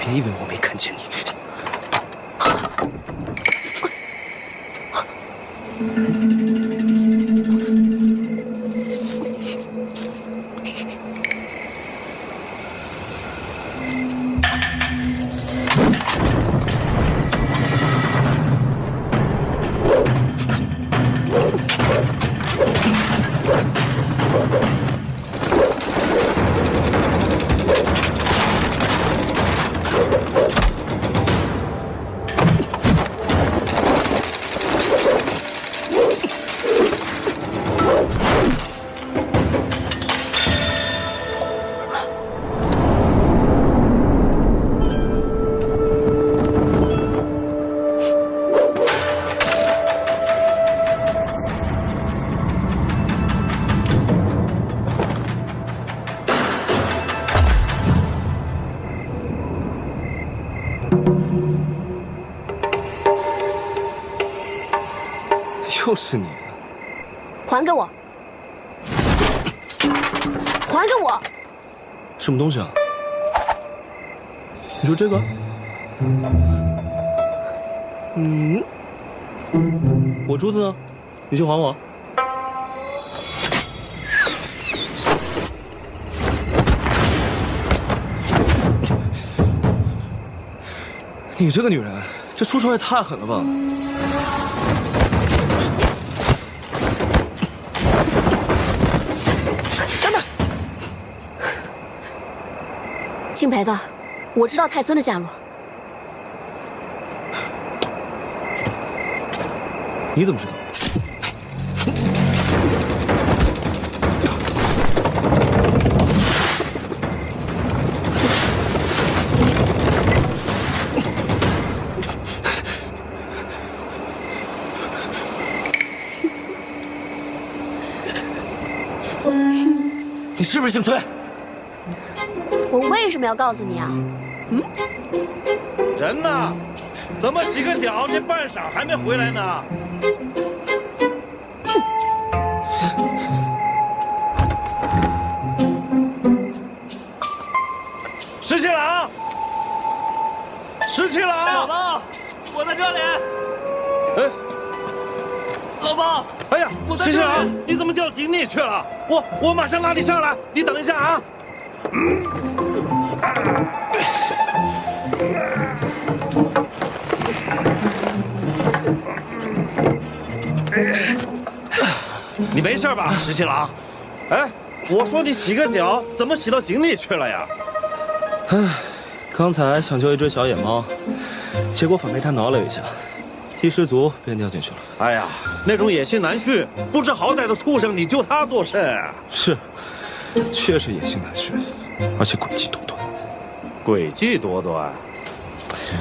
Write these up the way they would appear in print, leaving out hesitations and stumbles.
别以为我没看见你。又是你！还给我！还给我！什么东西啊？你说这个？嗯，我珠子呢？你先还我。你这个女人，这出手也太狠了吧！等等，姓裴的，我知道泰森的下落。你怎么知道？你是不是姓崔？我为什么要告诉你啊？人呢？怎么洗个脚，这半晌还没回来呢？石七郎，石七郎，老大，我在这里。哎，老爸，哎呀，我在这里石七郎，你怎么掉井里去了？我马上拉你上来，你等一下啊。你没事吧，石七郎？哎，我说你洗个脚，怎么洗到井里去了呀？唉，刚才想救一只小野猫，结果反被它挠了一下，一失足便掉进去了。哎呀，那种野心难驯、不知好歹的畜生，你救他做甚啊？是，确实野性难驯，而且诡计多端。诡计多端。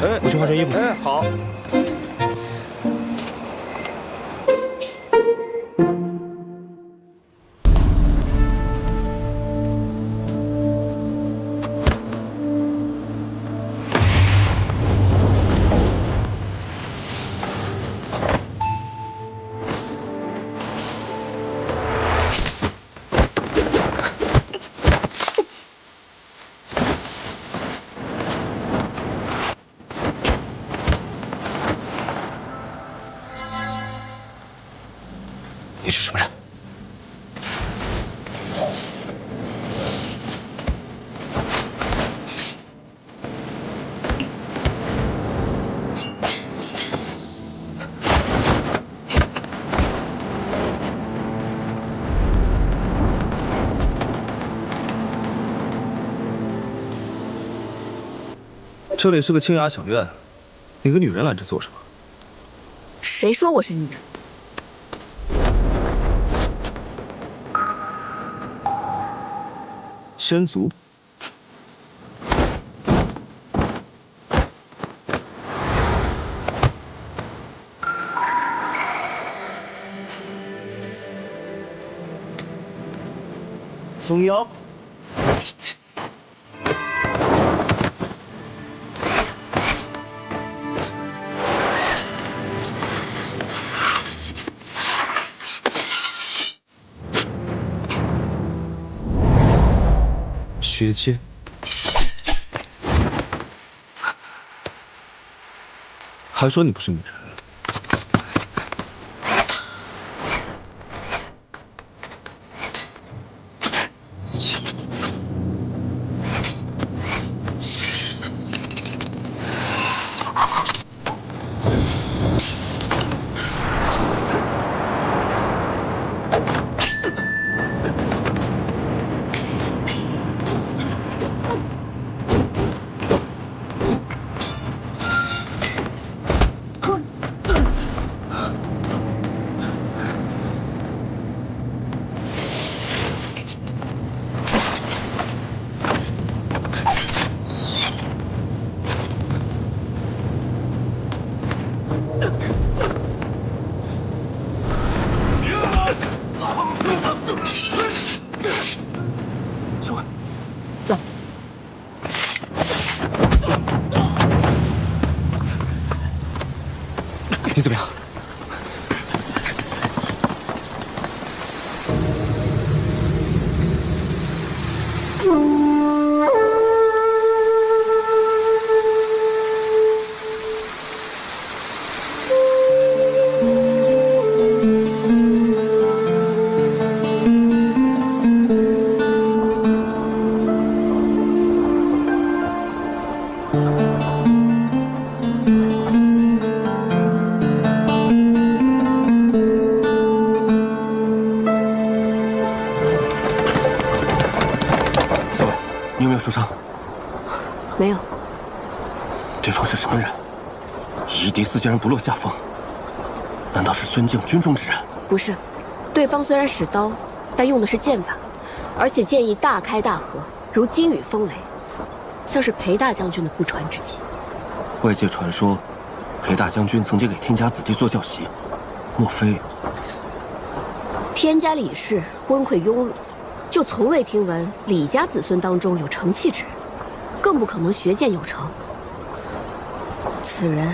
哎，我去换身衣服。哎，好。你是什么人？这里是个清雅小院，你个女人来这做什么？谁说我是女人？仙族。蜂妖。薛阶。还说你不是女人。你怎么样？受伤？没有。对方是什么人？以一敌四竟然不落下风，难道是孙敬军中之人？不是，对方虽然使刀，但用的是剑法，而且剑意大开大合，如金雨风雷，像是裴大将军的不传之技。外界传说，裴大将军曾经给天家子弟做教习，莫非？天家李氏昏聩庸碌，就从未听闻李家子孙当中有成器之人，更不可能学剑有成。此人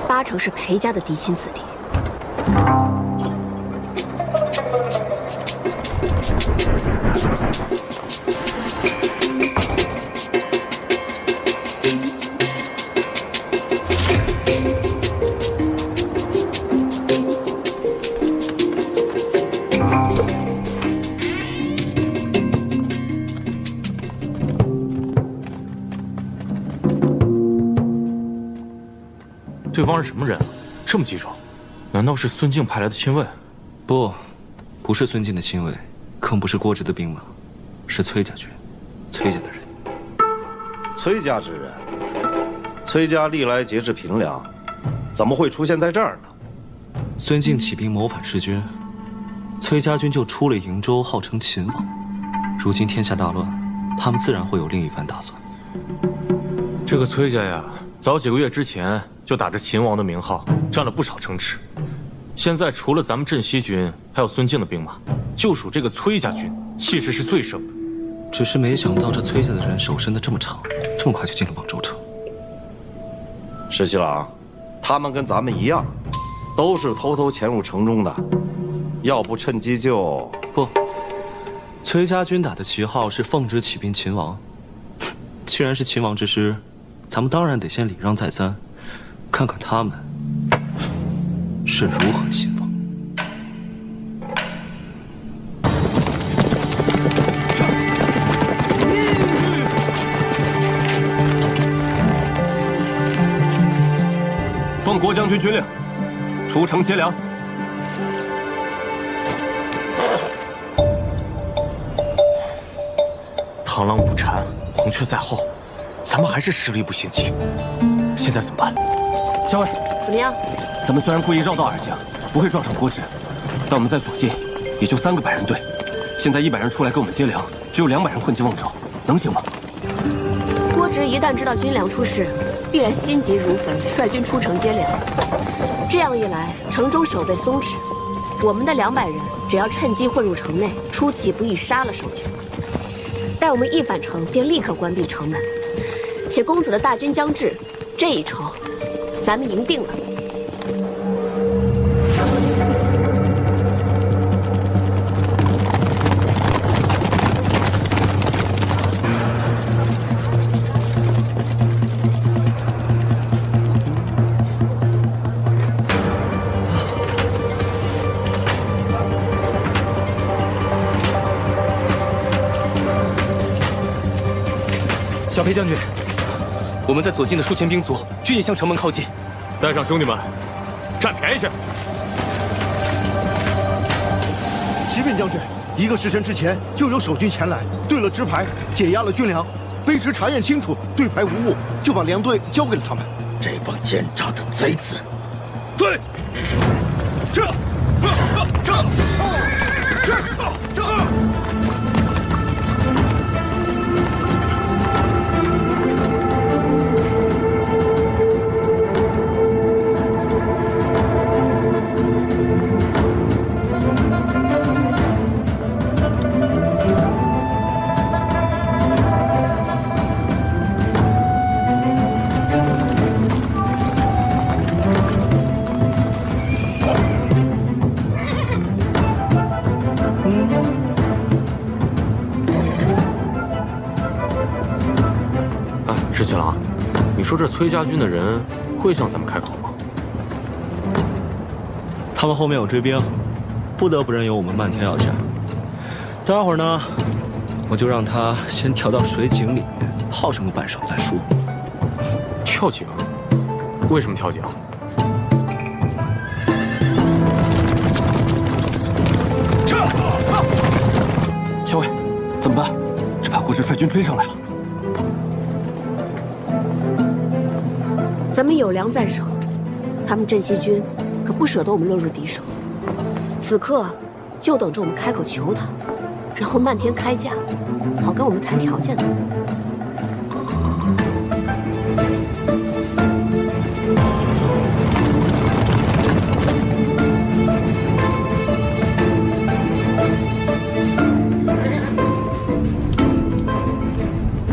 八成是裴家的嫡亲子弟。对方是什么人啊？这么棘手？难道是孙敬派来的亲卫？不是孙敬的亲卫，更不是郭直的兵马，是崔家军，崔家的人。崔家之人，崔家历来节制平凉，怎么会出现在这儿呢？孙敬起兵谋反弑君，崔家军就出了瀛州，号称秦王。如今天下大乱，他们自然会有另一番打算。这个崔家呀，早几个月之前就打着秦王的名号，占了不少城池。现在除了咱们镇西军，还有孙敬的兵马，就属这个崔家军气势是最盛的。只是没想到这崔家的人手伸得这么长，这么快就进了广州城。石七郎，他们跟咱们一样，都是偷偷潜入城中的，要不趁机就……不，崔家军打的旗号是奉旨起兵秦王。既然是秦王之师，咱们当然得先礼让再三，看看他们是如何秦王。奉国将军军令，出城接粮。螳螂捕蝉，黄雀在后，咱们还是实力不先进。现在怎么办？校尉，怎么样？咱们虽然故意绕道而行，不会撞上郭直，但我们在所见也就3个百人队，现在100人出来给我们接粮，只有200人混进瓮州，能行吗？郭直一旦知道军粮出事，必然心急如焚，率军出城接粮。这样一来，城中守备松弛，我们的200人只要趁机混入城内，出其不意杀了守军。待我们一返城，便立刻关闭城门。且公子的大军将至，这一仇，咱们赢定了。小裴将军，我们在左近的数千兵卒均已向城门靠近，带上兄弟们，占便宜去！启禀将军，1个时辰之前就有守军前来，对了支牌，解压了军粮。卑职查验清楚，对牌无误，就把粮队交给了他们。这帮奸诈的贼子！追！这！石七郎，你说这崔家军的人会向咱们开口吗？他们后面有追兵，不得不任由我们漫天要价。待会儿呢，我就让他先跳到水井里面泡上个半晌再说。跳井？为什么跳井？校尉，怎么办？只怕郭直率军追上来了。咱们有粮在手，他们镇西军可不舍得我们落入敌手。此刻就等着我们开口求他，然后漫天开价，好跟我们谈条件呢。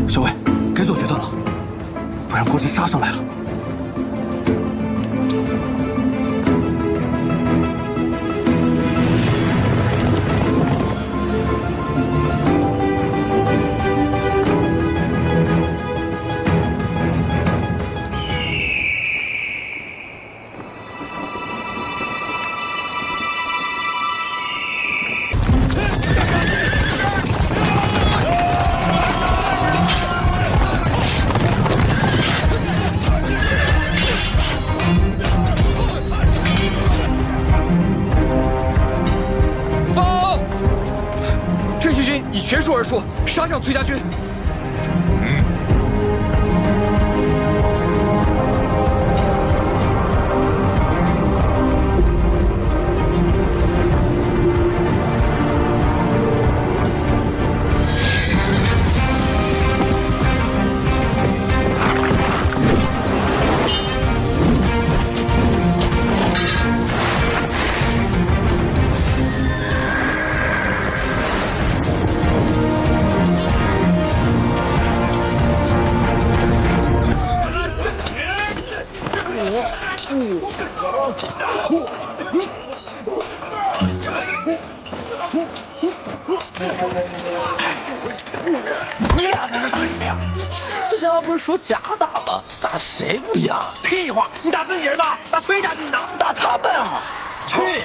校尉，该做决断了，不然郭直杀上来了。全数而出，杀向崔家军。你俩在这干什么呀？之前不是说假打吗？打谁不一样？屁话！你打自己人吧，打崔家军呢？打他们啊！去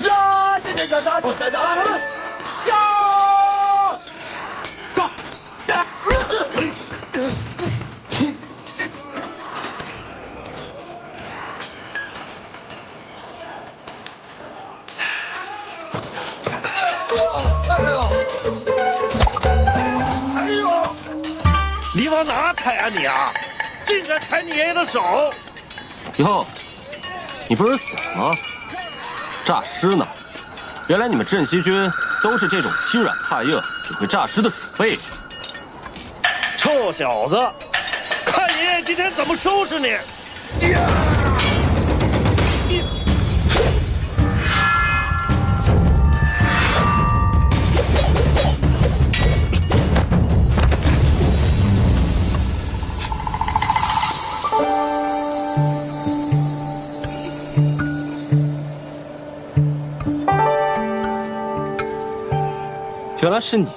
呀！这打他们！呀！走！你往哪踩啊你啊！竟敢踩你爷爷的手！哟，你不是死了吗？诈尸呢？原来你们镇西军都是这种欺软怕硬、只会诈尸的鼠辈。臭小子，看爷爷今天怎么收拾你！原来是你。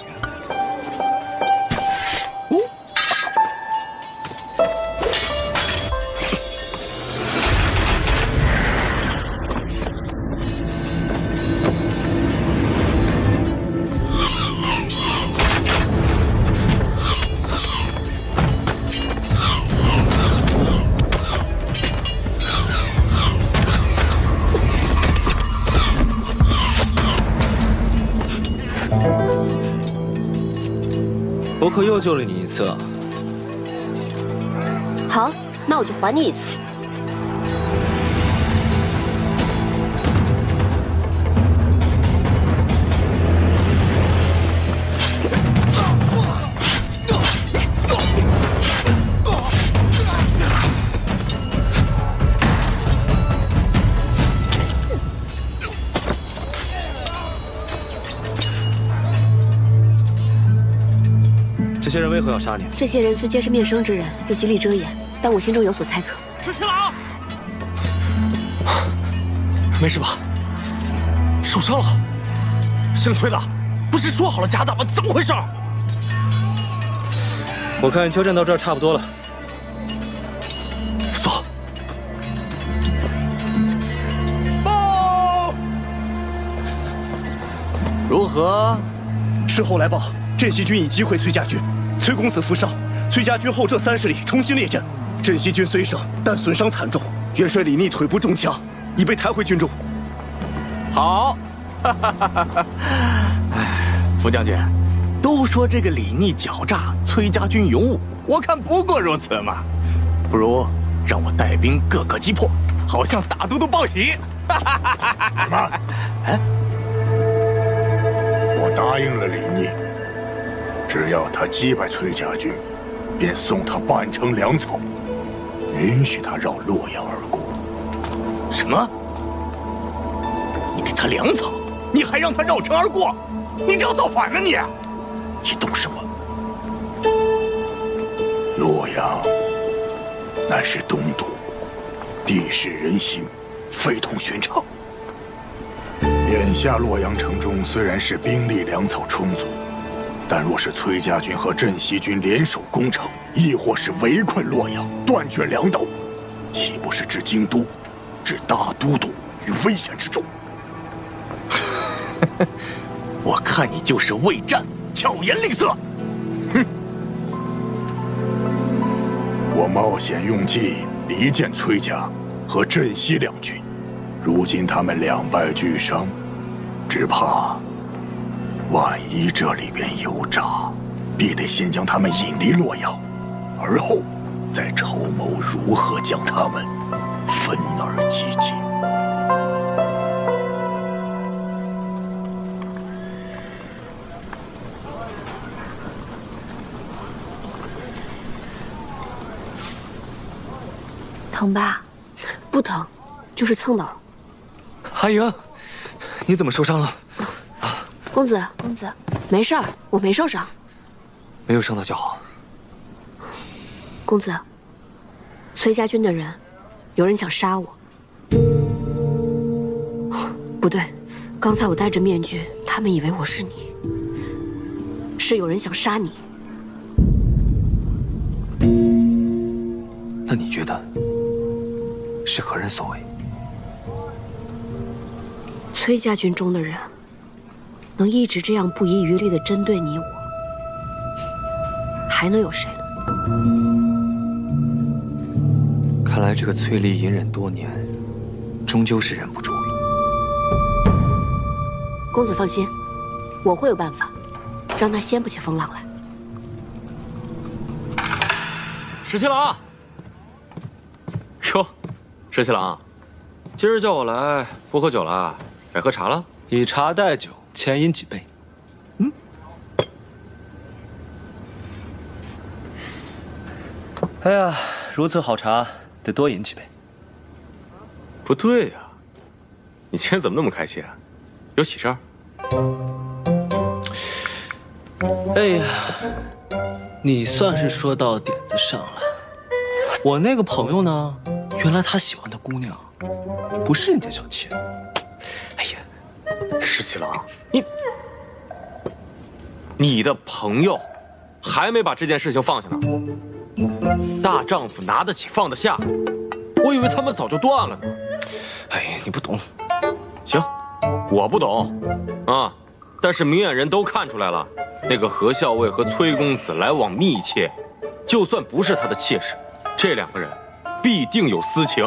我可又救了你一次啊！好，那我就还你一次。这些人为何要杀你？这些人虽皆是面生之人，又极力遮掩，但我心中有所猜测。石七郎，没事吧？受伤了？姓崔的，不是说好了假打吗？怎么回事？我看交战到这儿差不多了。走。报。如何？事后来报，镇西军已击溃崔家军，崔公子负伤，崔家军后撤30里，重新列阵。镇西军虽胜，但损伤惨重。元帅李逆腿部中枪，已被抬回军中。好。哎，副将军，都说这个李逆狡诈，崔家军勇武，我看不过如此嘛。不如让我带兵各个击破，好向大都督报喜。什么？哎，我答应了李逆，只要他击败崔家军，便送他半城粮草，允许他绕洛阳而过。什么？你给他粮草，你还让他绕城而过？你这要造反了你！你懂什么？洛阳乃是东都，地势人心，非同寻常。眼下洛阳城中虽然是兵力粮草充足，但若是崔家军和镇西军联手攻城，亦或是围困洛阳，断绝粮道，岂不是置京都、置大都督于危险之中？我看你就是畏战，巧言令色。哼！我冒险用计离间崔家和镇西两军，如今他们两败俱伤，只怕万一这里边有诈，必得先将他们引离洛阳，而后再筹谋如何将他们分而击尽。疼吧？不疼，就是蹭到了。阿莹，你怎么受伤了？公子，没事儿，我没受伤。没有伤到就好。公子，崔家军的人，有人想杀我。不对，刚才我戴着面具，他们以为我是你。是有人想杀你。那你觉得是何人所为？崔家军中的人，能一直这样不遗余力地针对你我，还能有谁呢？看来这个崔丽隐忍多年，终究是忍不住了。公子放心，我会有办法，让他掀不起风浪来。石七郎，哟，石七郎，今儿叫我来不喝酒了，改喝茶了？以茶代酒，前饮几杯。哎呀，如此好茶，得多饮几杯。不对呀，你今天怎么那么开心啊？有喜事儿？哎呀，你算是说到点子上了。我那个朋友呢，原来他喜欢的姑娘，不是人家小妾。哎呀，石七郎，你的朋友还没把这件事情放下呢。大丈夫拿得起放得下，我以为他们早就断了呢。哎呀，你不懂。行，我不懂啊，但是明眼人都看出来了，那个何校尉和崔公子来往密切，就算不是他的妾室，这两个人必定有私情。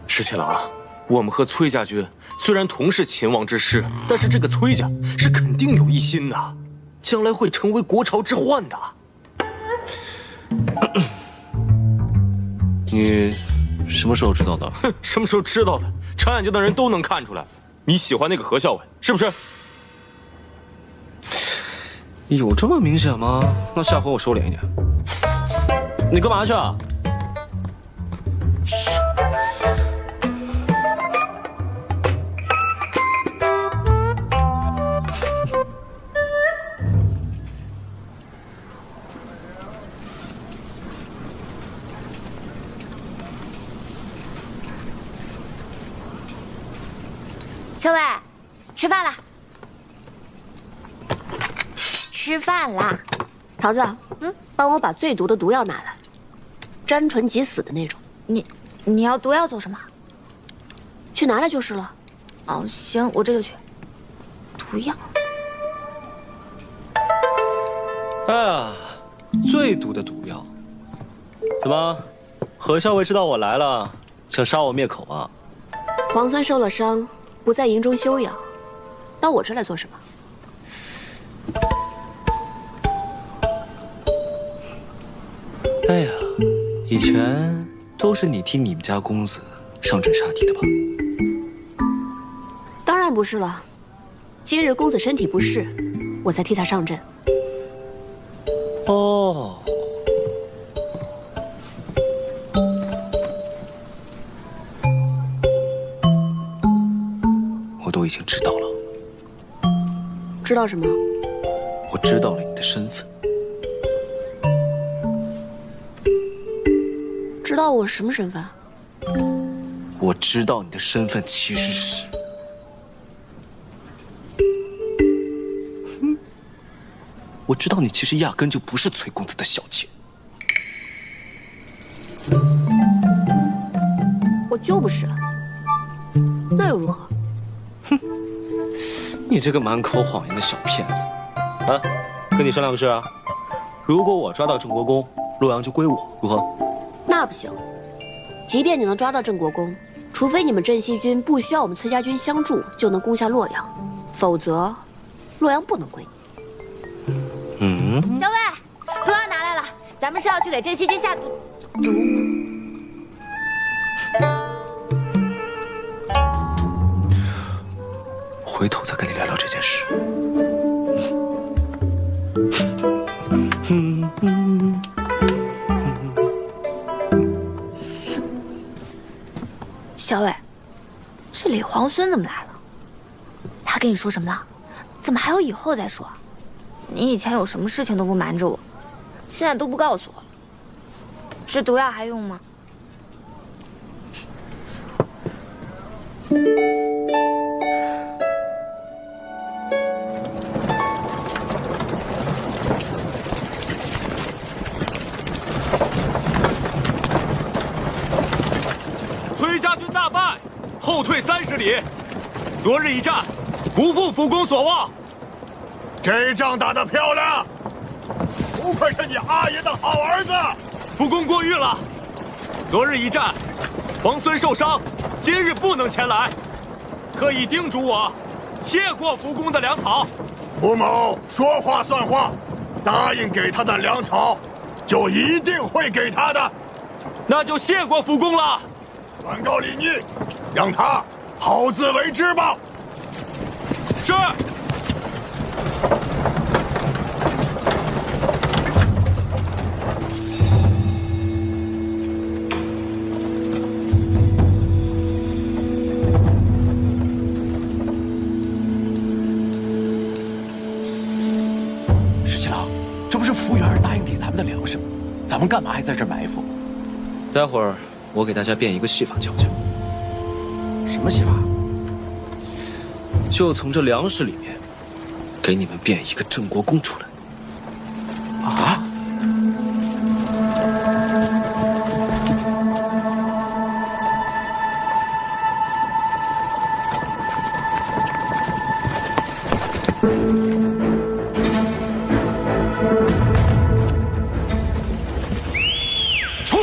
石七郎，我们和崔家军虽然同是秦王之师，但是这个崔家是肯定有一心的，将来会成为国朝之患的。你什么时候知道的？哼，什么时候知道的？长眼睛的人都能看出来。你喜欢那个何校尉，是不是？有这么明显吗？那下回我收敛一点。你干嘛去啊？小伟，吃饭啦！吃饭啦！桃子，帮我把最毒的毒药拿来，沾唇即死的那种。你要毒药做什么？去拿来就是了。哦，行，我这就去。毒药。哎呀，最毒的毒药。怎么，何校尉知道我来了，想杀我灭口啊？皇孙受了伤，不在营中休养，到我这来做什么？哎呀，以前都是你替你们家公子上阵杀敌的吧？当然不是了，今日公子身体不适，我才替他上阵。哦，我都已经知道了。知道什么？我知道了你的身份。知道我什么身份？我知道你的身份其实是……我知道你其实压根就不是崔公子的小妾。我就不是，那又如何？哼，你这个满口谎言的小骗子！啊，跟你商量个事啊，如果我抓到郑国公，洛阳就归我，如何？那不行，即便你能抓到郑国公，除非你们镇西军不需要我们崔家军相助就能攻下洛阳，否则洛阳不能归你。小伟，毒药拿来了，咱们是要去给镇西军下毒。回头再跟你聊聊这件事。小伟，这李皇孙怎么来了？他跟你说什么了？怎么还有以后再说？你以前有什么事情都不瞒着我，现在都不告诉我了。这毒药还用吗？崔家军大败，后退30里。昨日一战，不负辅公所望。这一仗打得漂亮，不愧是你阿爷的好儿子。辅公过誉了。昨日一战，皇孙受伤，今日不能前来，特意叮嘱我，谢过辅公的粮草。福某说话算话，答应给他的粮草，就一定会给他的。那就谢过辅公了。转告李逆，让他好自为之吧。是。石七郎，这不是服务员答应给咱们的粮食吗？咱们干嘛还在这儿埋伏？待会儿我给大家变一个戏法瞧瞧。什么戏法？就从这粮食里面，给你们变一个郑国公出来。啊！出！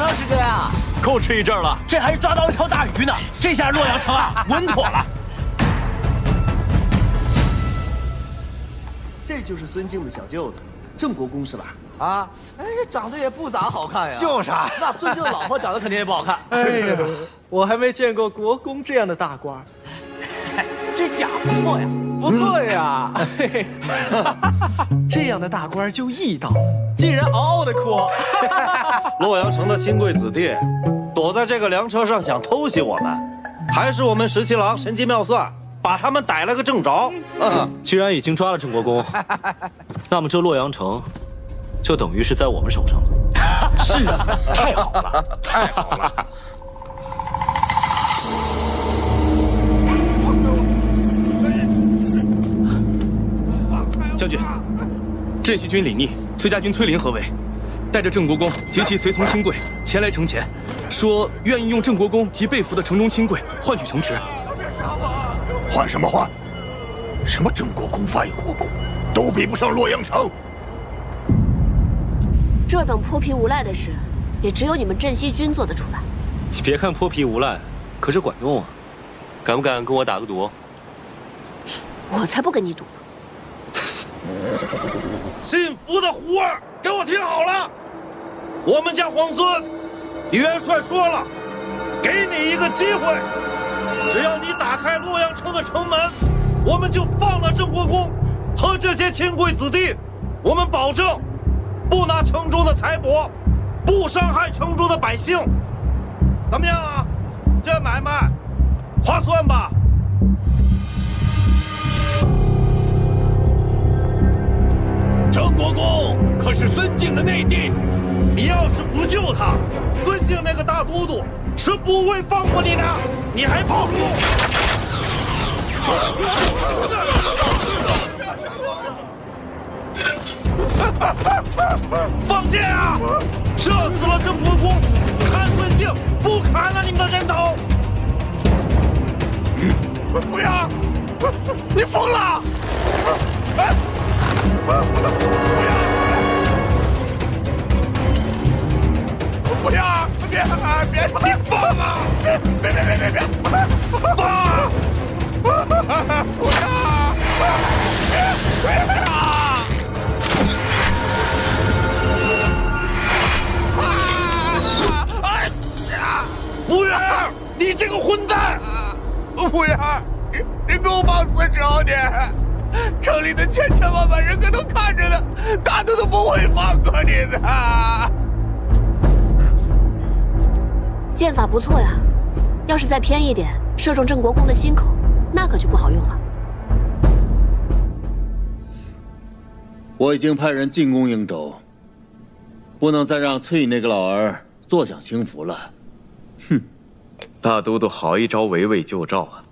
长时间啊？够吃一阵了。这还抓到一条大鱼呢。这下洛阳城啊，稳妥了。这就是孙敬的小舅子，郑国公是吧？啊，哎，长得也不咋好看呀。就是啊，那孙敬的老婆长得肯定也不好看。哎呀，我还没见过国公这样的大官。这甲不错呀，不错呀。这样的大官就义道，竟然嗷嗷的哭。洛阳城的亲贵子弟，躲在这个粮车上想偷袭我们，还是我们石七郎神机妙算，把他们逮了个正着。既然已经抓了郑国公，那么这洛阳城就等于是在我们手上了。是啊，太好了，太好了。将军，镇西军李逆、崔家军崔林合围，带着郑国公及其随从亲贵前来城前，说愿意用郑国公及被俘的城中亲贵换取城池。换什么换？什么郑国公、外国公，都比不上洛阳城。这等泼皮无赖的事，也只有你们镇西军做得出来。你别看泼皮无赖，可是管用啊！敢不敢跟我打个赌？我才不跟你赌。信服的胡儿，给我听好了！我们家皇孙，李元帅说了，给你一个机会，只要你打开洛阳城的城门，我们就放了郑国公和这些亲贵子弟。我们保证，不拿城中的财帛，不伤害城中的百姓。怎么样啊？这买卖划算吧？郑国公可是孙敬的内弟，你要是不救他，孙敬那个大都督是不会放过你的，你还不如放箭啊！射死了郑国公，砍孙敬，不砍了你们的人头！不要！你疯了！不要！不要！别！你疯了！别！放啊！不要！别！吴元儿，你这个混蛋！吴元儿，你给我放肆找你！城里的千万人可都看着呢，大都不会放过你的。剑法不错呀，要是再偏一点，射中郑国公的心口，那可就不好用了。我已经派人进攻应州，不能再让崔乙那个老儿坐享清福了。哼，大都督好一招围魏救赵啊！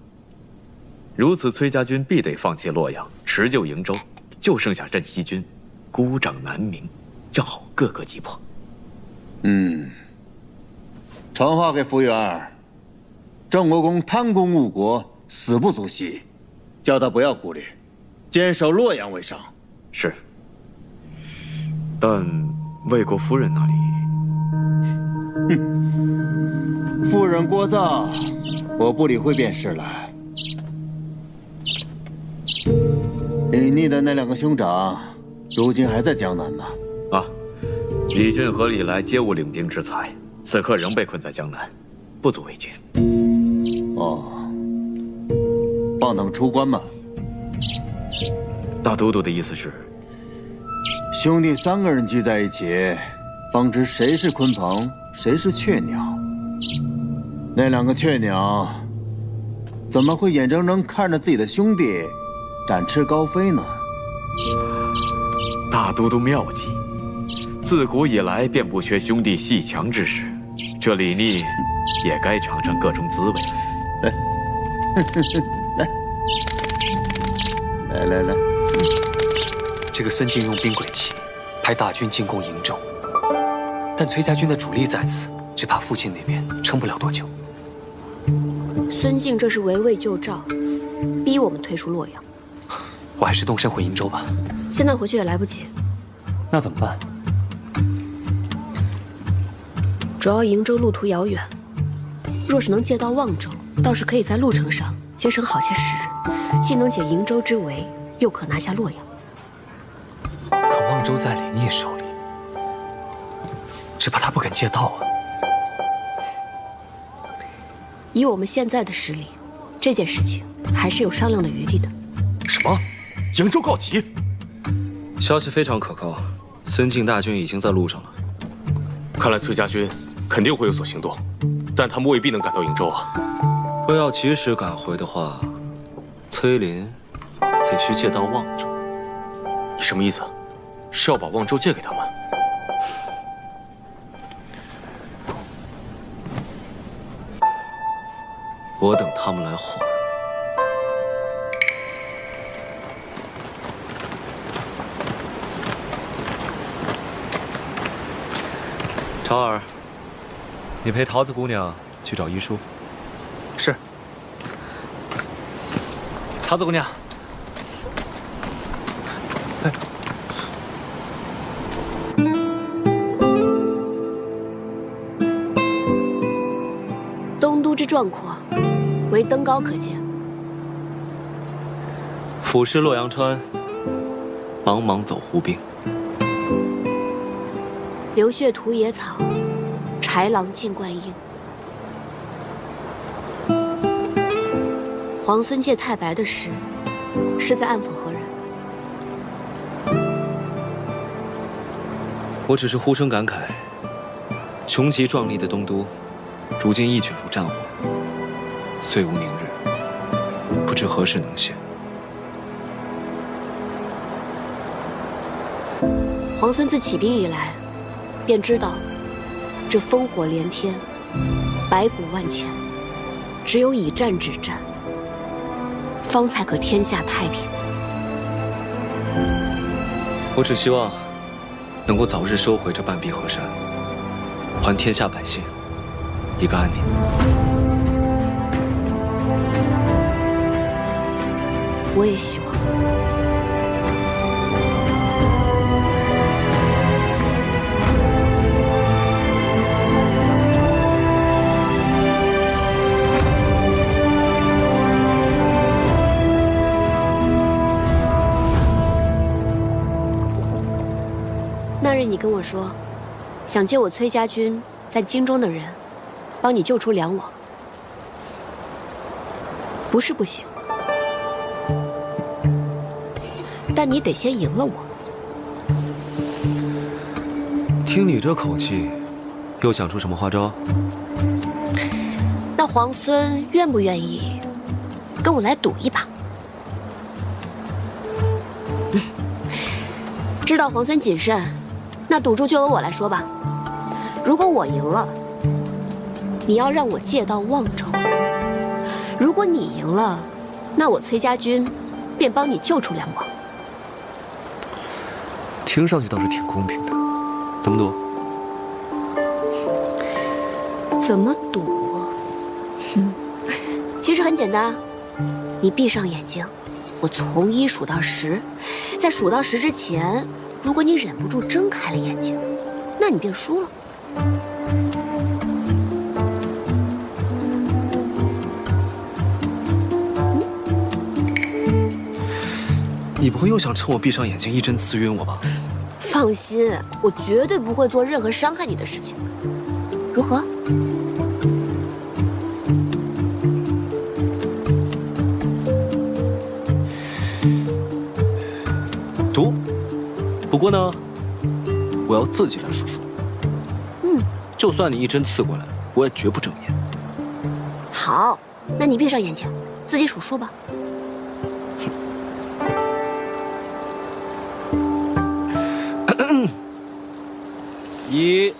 如此，崔家军必得放弃洛阳，持救营州，就剩下镇西军，孤掌难鸣，叫好个个击破。传话给福元，郑国公贪功误国，死不足惜，叫他不要顾虑，坚守洛阳为上。是。但魏国夫人那里，夫人聒噪，我不理会便是了。李逆的那两个兄长，如今还在江南吗？啊，李俊和李来皆无领兵之才，此刻仍被困在江南，不足为惧。哦，放他们出关吗？大都督的意思是，兄弟3个人聚在一起，方知谁是鲲鹏，谁是雀鸟。那两个雀鸟，怎么会眼睁睁看着自己的兄弟展翅高飞呢？大都督妙计，自古以来便不缺兄弟戏强之时，这李逆也该尝尝各种滋味了。来，这个孙敬用兵诡计，派大军进攻营州，但崔家军的主力在此，只怕附近那边撑不了多久。孙敬这是围魏救赵，逼我们退出洛阳。我还是动身回营州吧。现在回去也来不及。那怎么办？主要瀛州路途遥远，若是能借到望州，倒是可以在路程上节省好些时日，既能解瀛州之围，又可拿下洛阳。可望州在李逆手里，只怕他不肯借道啊。以我们现在的实力，这件事情还是有商量的余地的。什么？瀛州告急？消息非常可靠，孙敬大军已经在路上了。看来崔家军肯定会有所行动，但他们未必能赶到瀛州啊。若要及时赶回的话，崔林得需借到望州。你什么意思？是要把望州借给他们？我等他们来还。长儿，你陪桃子姑娘去找医书。是。桃子姑娘，哎，东都之壮阔，唯登高可见。俯视洛阳川，茫茫走胡兵。流血屠野草，豺狼尽灌婴。皇孙借太白的事，是在暗讽何人？我只是忽生感慨，穷极壮丽的东都，如今一卷入战火，虽无宁日，不知何时能现。皇孙自起兵以来，便知道，这烽火连天，白骨万千，只有以战止战，方才可天下太平。我只希望能够早日收回这半壁河山，还天下百姓一个安宁。我也希望。那日你跟我说，想借我崔家军在京中的人，帮你救出梁王。不是不行，但你得先赢了我。听你这口气，又想出什么花招？那皇孙愿不愿意跟我来赌一把？知道皇孙谨慎，那赌注就由我来说吧。如果我赢了，你要让我借到望州；如果你赢了，那我崔家军便帮你救出梁王。听上去倒是挺公平的，怎么赌？怎么赌？其实很简单，你闭上眼睛，我从1数到10，在数到10之前，如果你忍不住睁开了眼睛，那你便输了。你不会又想趁我闭上眼睛一针刺晕我吧？放心，我绝对不会做任何伤害你的事情。如何？赌。不过呢，我要自己来数数。就算你一针刺过来，我也绝不正面。好，那你闭上眼睛，自己数数吧。1，2，3，4。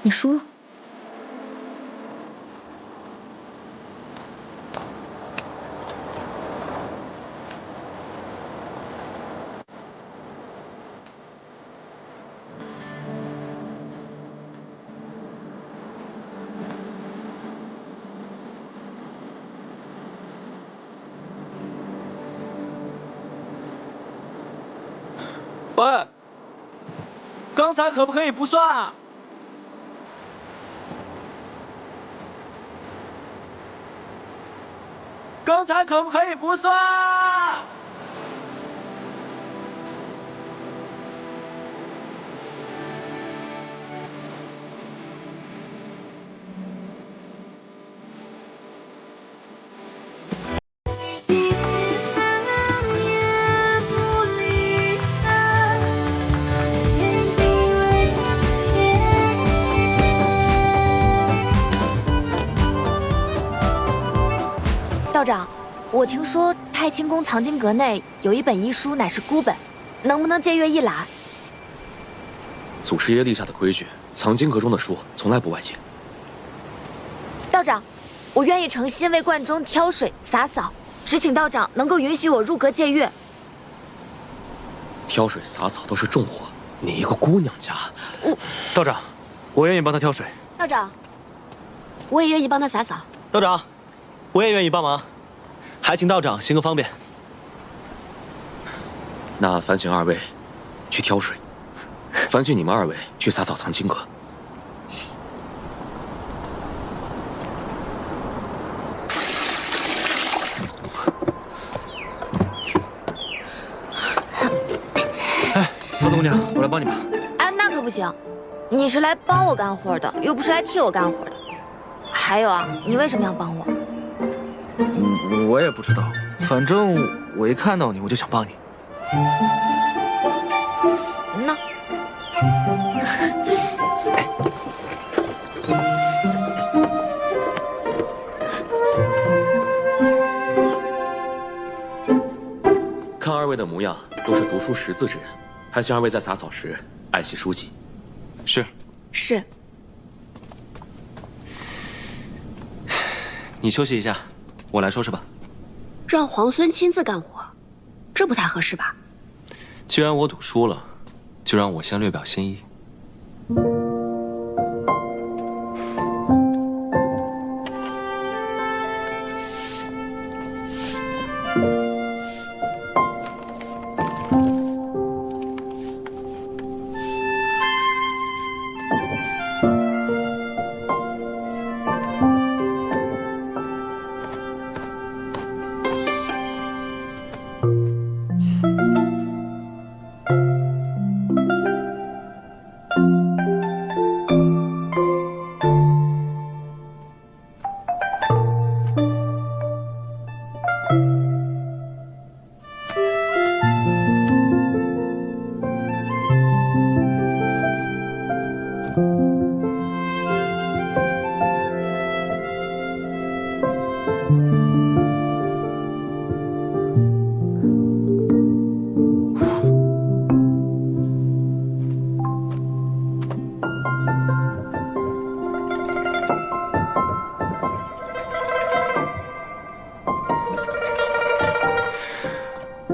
你输了。喂，刚才可不可以不算啊？刚才可不可以不算？道长，我听说太清宫藏经阁内有一本医书，乃是孤本，能不能借阅一览？祖师爷立下的规矩，藏经阁中的书从来不外借。道长，我愿意诚心为观中挑水洒扫，只请道长能够允许我入阁借阅。挑水洒扫都是重活，你一个姑娘家，道长，我愿意帮他挑水。道长，我也愿意帮他洒扫。道长，我也愿意帮忙，还请道长行个方便。那烦请二位去挑水，烦请你们二位去洒扫藏经阁。哎，桃子姑娘，我来帮你吧。哎，那可不行，你是来帮我干活的，又不是来替我干活的。还有啊，你为什么要帮我？我也不知道，反正我一看到你，我就想帮你。那看二位的模样，都是读书识字之人，还请二位在洒扫时爱惜书籍。是。是。你休息一下，我来收拾吧。让皇孙亲自干活，这不太合适吧？既然我赌输了，就让我先略表心意。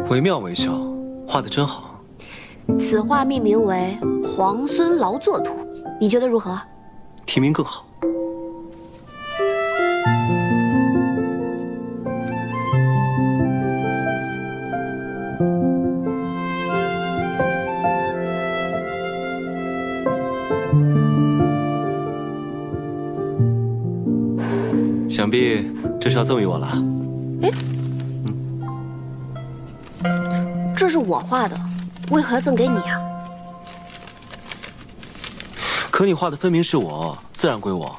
惟妙惟肖，画得真好。此画命名为《皇孙劳作图》，你觉得如何？题名更好。想必这是要赠予我了。哎，这是我画的，为何要赠给你啊？可你画的分明是我，自然归我。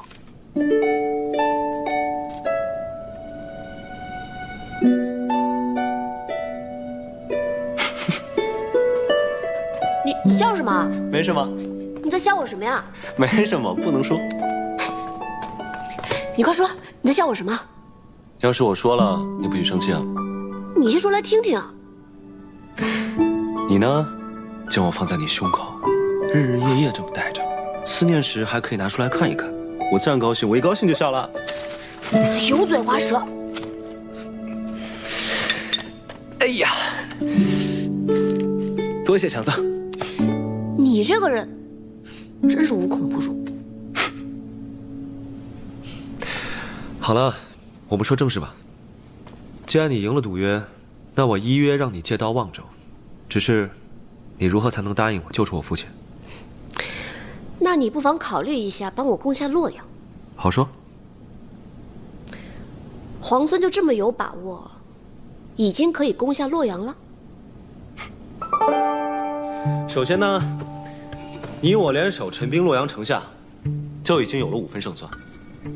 你笑什么？没什么。你在笑我什么呀？没什么，不能说。你快说，你在笑我什么？要是我说了，你不许生气啊。你先说来听听。你呢，将我放在你胸口，日日夜夜这么带着，思念时还可以拿出来看一看。我自然高兴，我一高兴就笑了。油嘴滑舌。哎呀，多谢强子。你这个人真是无孔不入。好了，我们说正事吧。既然你赢了赌约，那我依约让你借刀望州。只是，你如何才能答应我救出我父亲？那你不妨考虑一下，帮我攻下洛阳。好说。皇孙就这么有把握，已经可以攻下洛阳了？首先呢，你我联手陈兵洛阳城下，就已经有了5分胜算。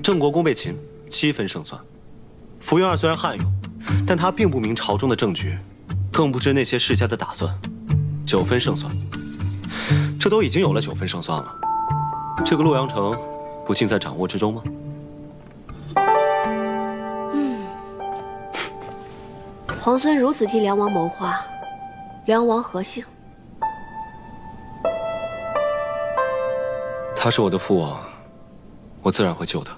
郑国公被擒，7分胜算。福云儿虽然悍勇，但他并不明朝中的政局，更不知那些世家的打算。9分胜算，这都已经有了9分胜算了。这个洛阳城，不尽在掌握之中吗？皇孙如此替梁王谋划，梁王何幸？他是我的父王，我自然会救他。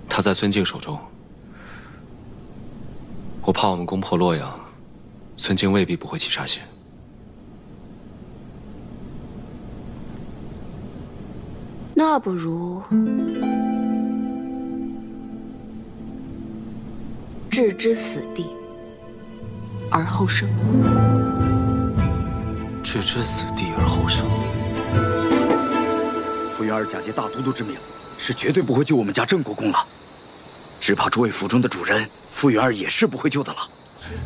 他在孙敬手中，我怕我们攻破洛阳，孙敬未必不会起杀心。那不如置之死地而后生。置之死地而后生。傅云儿假借大都督之名，是绝对不会救我们家郑国公了。只怕诸位府中的主人，傅云儿也是不会救的了。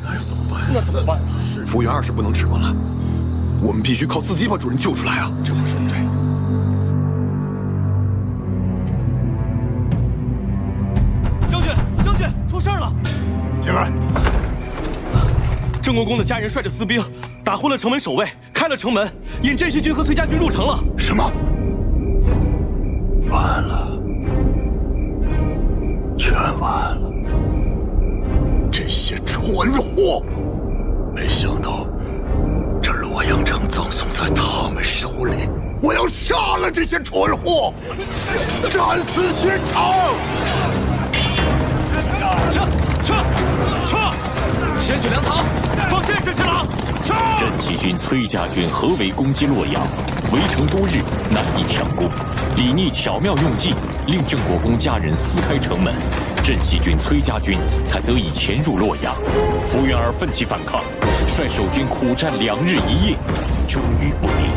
那要怎么办？那怎么办？傅云儿是不能指望了，我们必须靠自己把主人救出来啊！这话说得对。将军，出事了！进来。郑国公的家人率着私兵打昏了城门守卫，开了城门，引镇西军和崔家军入城了。什么？完了，全完了！这些蠢货，没想到这洛阳城葬送在他们手里。我要杀了这些蠢货，斩死宣城！撤！先去粮堂，放箭士去了。镇西军崔家军合围攻击洛阳，围城多日，难以强攻。李逆巧妙用计，令郑国公家人撕开城门，镇西军崔家军才得以潜入洛阳。傅云儿奋起反抗，率守军苦战2日1夜，终于不敌。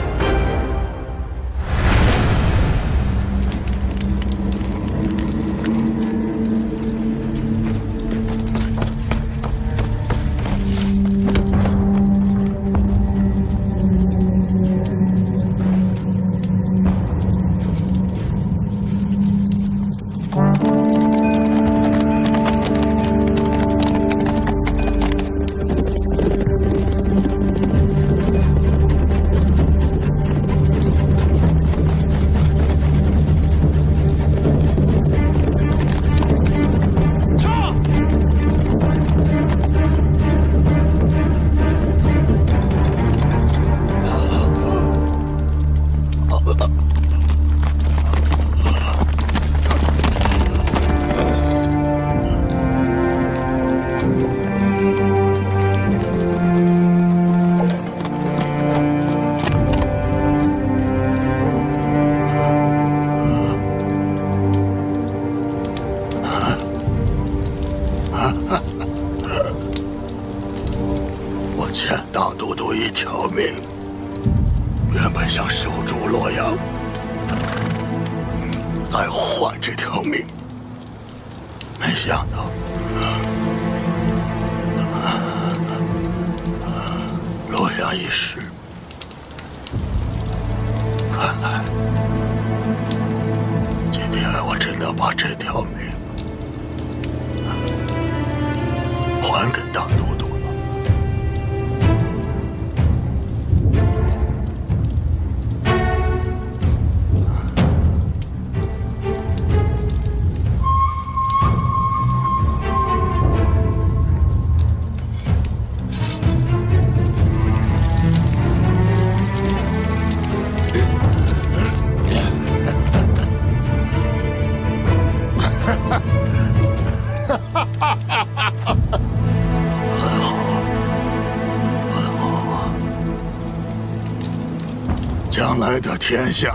将来的天下，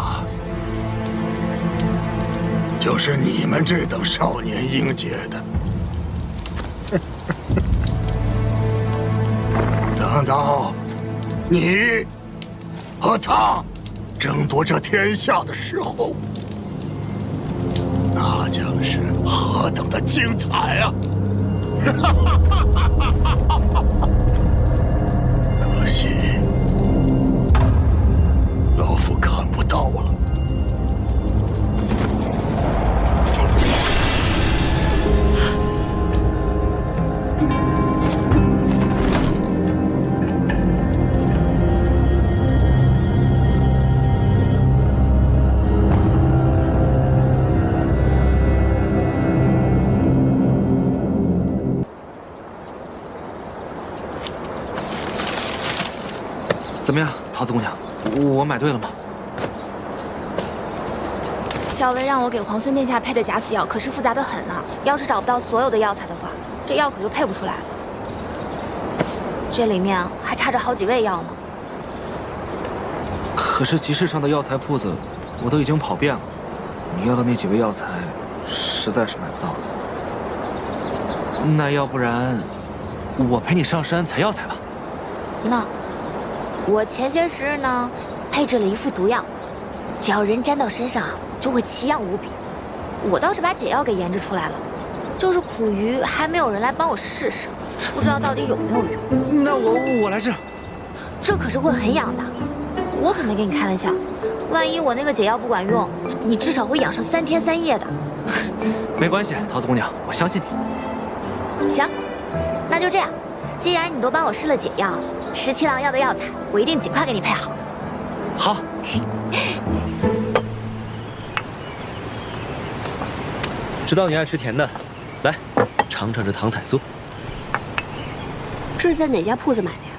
就是你们这等少年英杰的。等到你和他争夺这天下的时候，那将是何等的精彩啊！可惜，老夫看不到了。怎么样，桃子姑娘，我买对了吗？小薇让我给皇孙殿下配的假死药，可是复杂的很呢。要是找不到所有的药材的话，这药可就配不出来了。这里面还差着好几味药呢。可是集市上的药材铺子，我都已经跑遍了，你要的那几味药材，实在是买不到。那要不然，我陪你上山采药材吧。那。我前些时日呢，配制了一副毒药，只要人沾到身上，就会奇痒无比。我倒是把解药给研制出来了，就是苦于还没有人来帮我试试，不知道到底有没有用。那我来试。这可是会很痒的，我可没跟你开玩笑。万一我那个解药不管用，你至少会痒上3天3夜的。没关系，桃子姑娘，我相信你。行，那就这样。既然你都帮我试了解药，17郎要的药材，我一定尽快给你配好。好。知道你爱吃甜的，来尝尝这糖彩酥。这是在哪家铺子买的呀？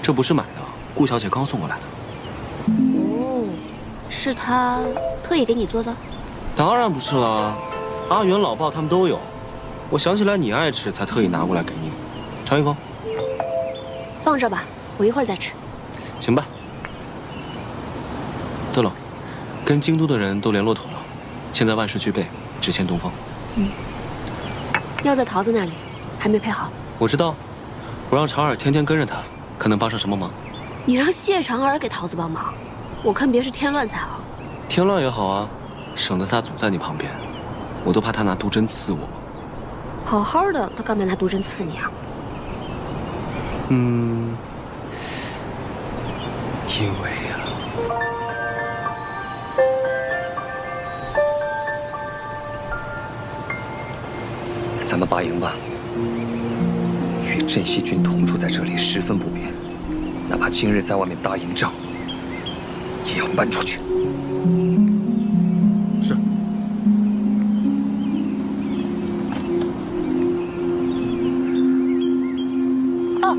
这不是买的，顾小姐刚送过来的。哦，是她特意给你做的？当然不是了，阿元、老鲍他们都有。我想起来你爱吃，才特意拿过来给你。尝一口。放这吧，我一会儿再吃。行吧。对了，跟京都的人都联络妥了，现在万事俱备，只欠东方。药在桃子那里，还没配好。我知道，我让长耳天天跟着他，看能帮上什么忙。你让谢长耳给桃子帮忙，我看别是添乱才好。添乱也好啊，省得他总在你旁边，我都怕他拿毒针刺我。好好的，他干嘛拿毒针刺你啊？因为呀，咱们拔营吧。与镇西军同住在这里十分不便，哪怕今日在外面打营仗，也要搬出去。是。哦，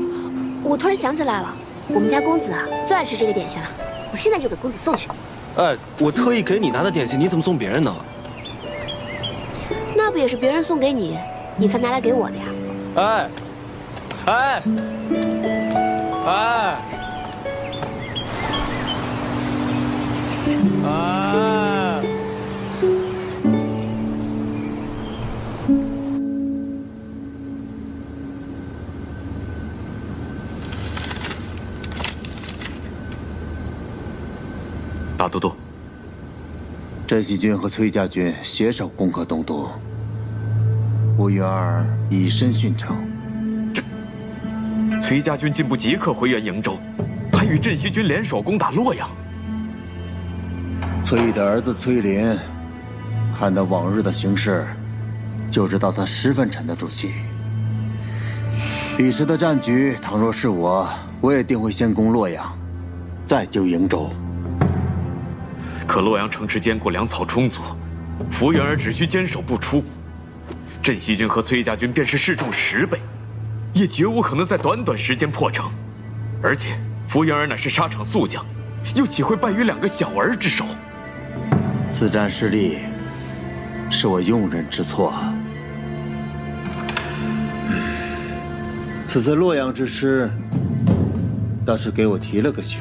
我突然想起来了。我们家公子啊，最爱吃这个点心了，我现在就给公子送去。哎，我特意给你拿的点心，你怎么送别人呢？那不也是别人送给你，你才拿来给我的呀？哎，哎，哎，哎！大都督，镇西军和崔家军携手攻克东都，吴云儿以身殉城。崔家军进不即刻回援瀛州，还与镇西军联手攻打洛阳。崔毅的儿子崔林，看到往日的形势，就知道他十分沉得住气。彼时的战局，倘若是我也定会先攻洛阳，再救瀛州。可洛阳城池坚固，粮草充足，福原儿只需坚守不出，镇西军和崔家军便是士众10倍，也绝无可能在短短时间破城。而且福原儿乃是沙场宿将，又岂会败于2个小儿之手？此战失利，是我用人之错。此次洛阳之师，倒是给我提了个醒。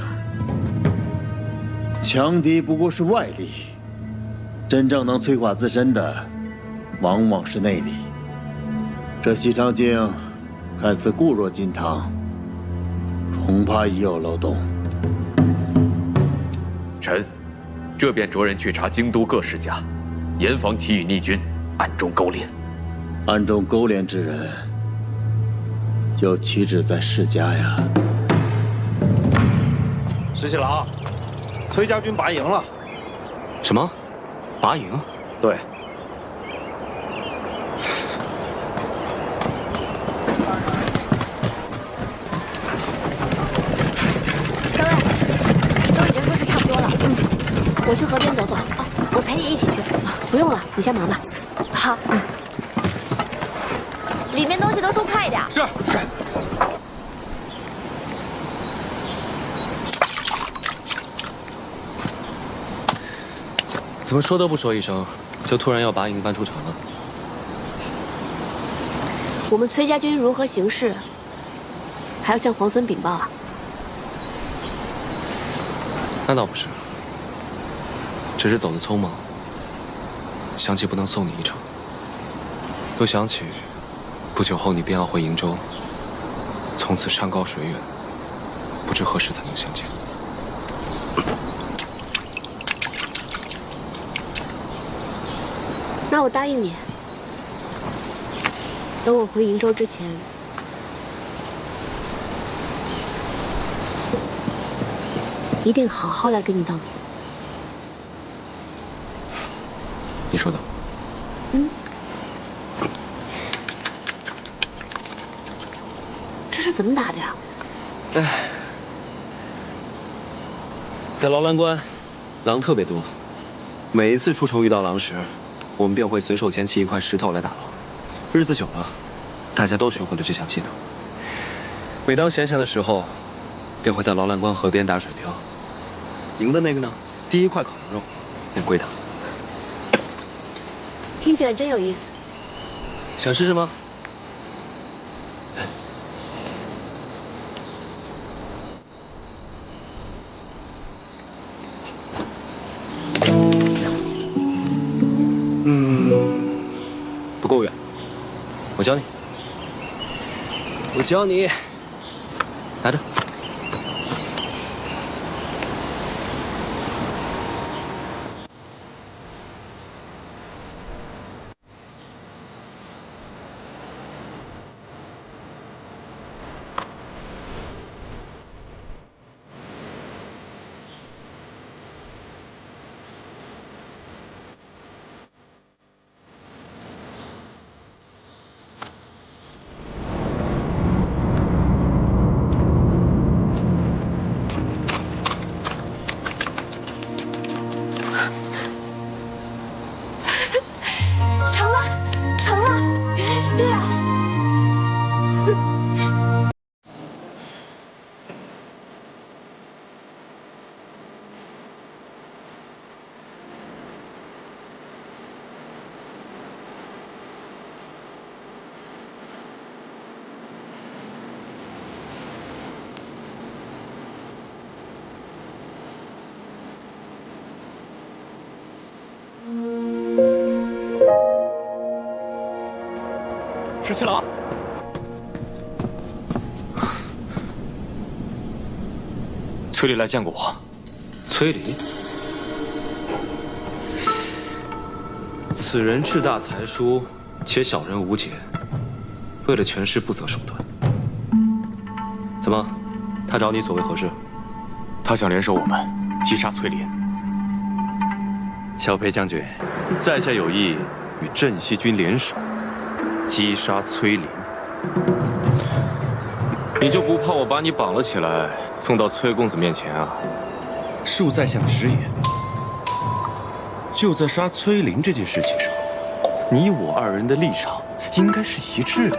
强敌不过是外力，真正能摧垮自身的，往往是内力。这西长京看似固若金汤，恐怕已有漏洞。臣这便着人去查京都各世家，严防其与逆军暗中勾连。暗中勾连之人，又岂止在世家呀？石七郎，崔家军拔营了。什么？拔营？对。小魏，都已经收拾差不多了。我去河边走走。我陪你一起去。不用了，你先忙吧。好。里面东西都收快一点。是。怎么说都不说一声，就突然要拔营搬出城了？我们崔家军如何行事，还要向皇孙禀报啊？那倒不是，只是走得匆忙，想起不能送你一程，又想起不久后你便要回瀛州，从此山高水远，不知何时才能相见。那我答应你，等我回瀛州之前，一定好好来跟你道别。你说的。这是怎么打的呀？在劳兰关，狼特别多，每一次出城遇到狼时，我们便会随手捡起一块石头来打狼。日子久了，大家都学会了这项技能。每当闲暇的时候，便会在劳兰关河边打水漂。赢的那个呢，第一块烤羊肉便归他。听起来真有意思。想试试吗？不够远，我教你。我教你，拿着。石七郎，崔礼来见过我。崔礼，此人志大才疏，且小人无解，为了权势不择手段。怎么，他找你所为何事？他想联手我们击杀崔林。小裴将军，在下有意与镇西军联手，击杀崔林。你就不怕我把你绑了起来，送到崔公子面前啊？恕在下直言，就在杀崔林这件事情上，你我二人的立场应该是一致的。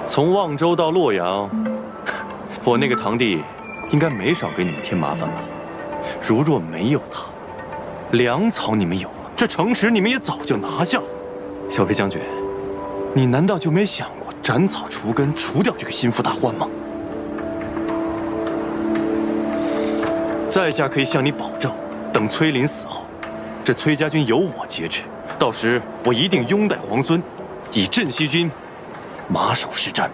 从望州到洛阳，我那个堂弟应该没少给你们添麻烦吧？如若没有他，粮草你们有了，这城池你们也早就拿下了。小裴将军，你难道就没想过斩草除根，除掉这个心腹大患吗？在下可以向你保证，等崔林死后，这崔家军由我节制，到时我一定拥戴皇孙，以镇西军马首是瞻。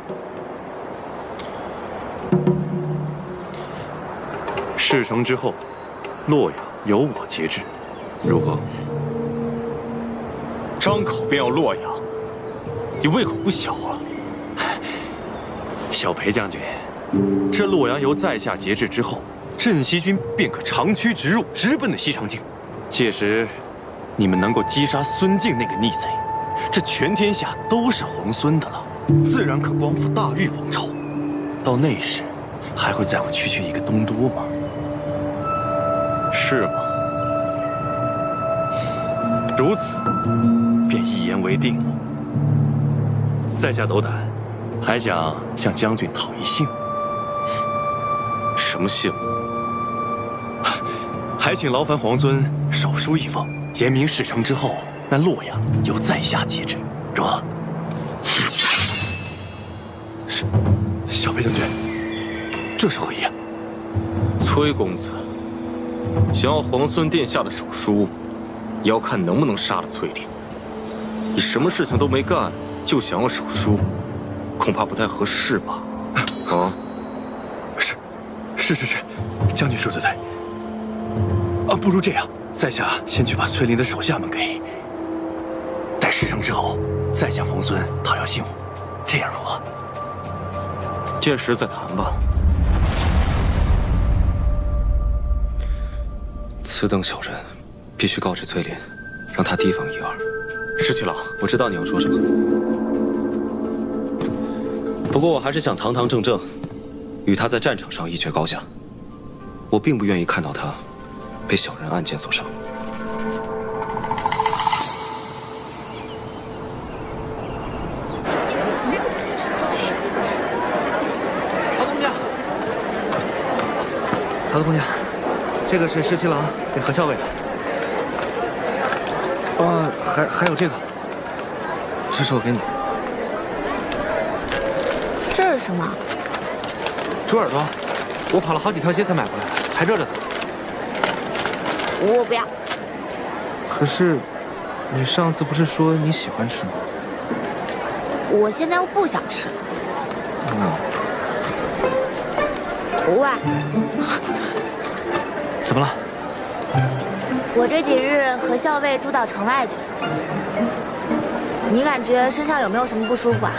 事成之后，洛阳由我节制，如何？张口便要洛阳，你胃口不小啊！小裴将军，这洛阳由在下节制之后，镇西军便可长驱直入，直奔的西长境。届时，你们能够击杀孙敬那个逆贼，这全天下都是皇孙的了，自然可光复大玉王朝。到那时，还会在乎区区一个东都吗？是吗？如此，便一言为定了。在下斗胆，还想向将军讨一信。什么信？还请劳烦皇孙手书一封，言明事成之后，那洛阳由在下节制，如何？小裴将军，这是何意啊？崔公子，想要皇孙殿下的手书，也要看能不能杀了崔林。你什么事情都没干，就想要手书，恐怕不太合适吧？啊？是，将军说得对。不如这样，在下先去把崔林的手下们给。待事成之后，再向皇孙讨要信物，这样如何？届时再谈吧。此等小人，必须告知崔林，让他提防一二。是七郎，我知道你要说什么，不过我还是想堂堂正正与他在战场上一决高下。我并不愿意看到他被小人暗箭所伤。桃子姑娘，这个是十七郎给何校尉的。还有这个，这是我给你的。这是什么？猪耳朵，我跑了好几条街才买回来，还热着呢。我不要。可是，你上次不是说你喜欢吃吗？我现在又不想吃了。喂，怎么了？我这几日和校尉住到城外去了，你感觉身上有没有什么不舒服啊？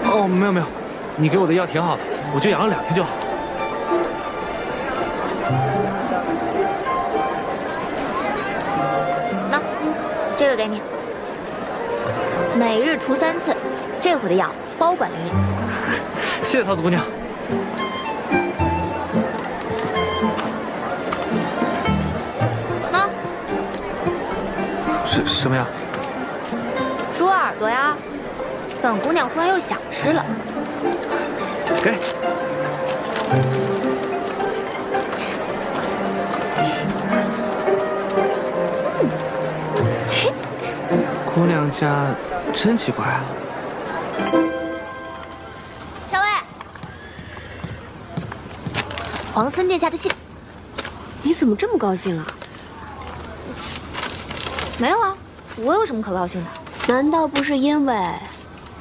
哦，没有，你给我的药挺好的，我就养了2天就好。那，这个给你，每日涂3次，这回的药包管灵验。谢谢桃子姑娘。什么呀？猪耳朵呀，本姑娘忽然又想吃了。给。姑娘家真奇怪啊。校尉，皇孙殿下的信。你怎么这么高兴啊？没有啊，我有什么可高兴的？难道不是因为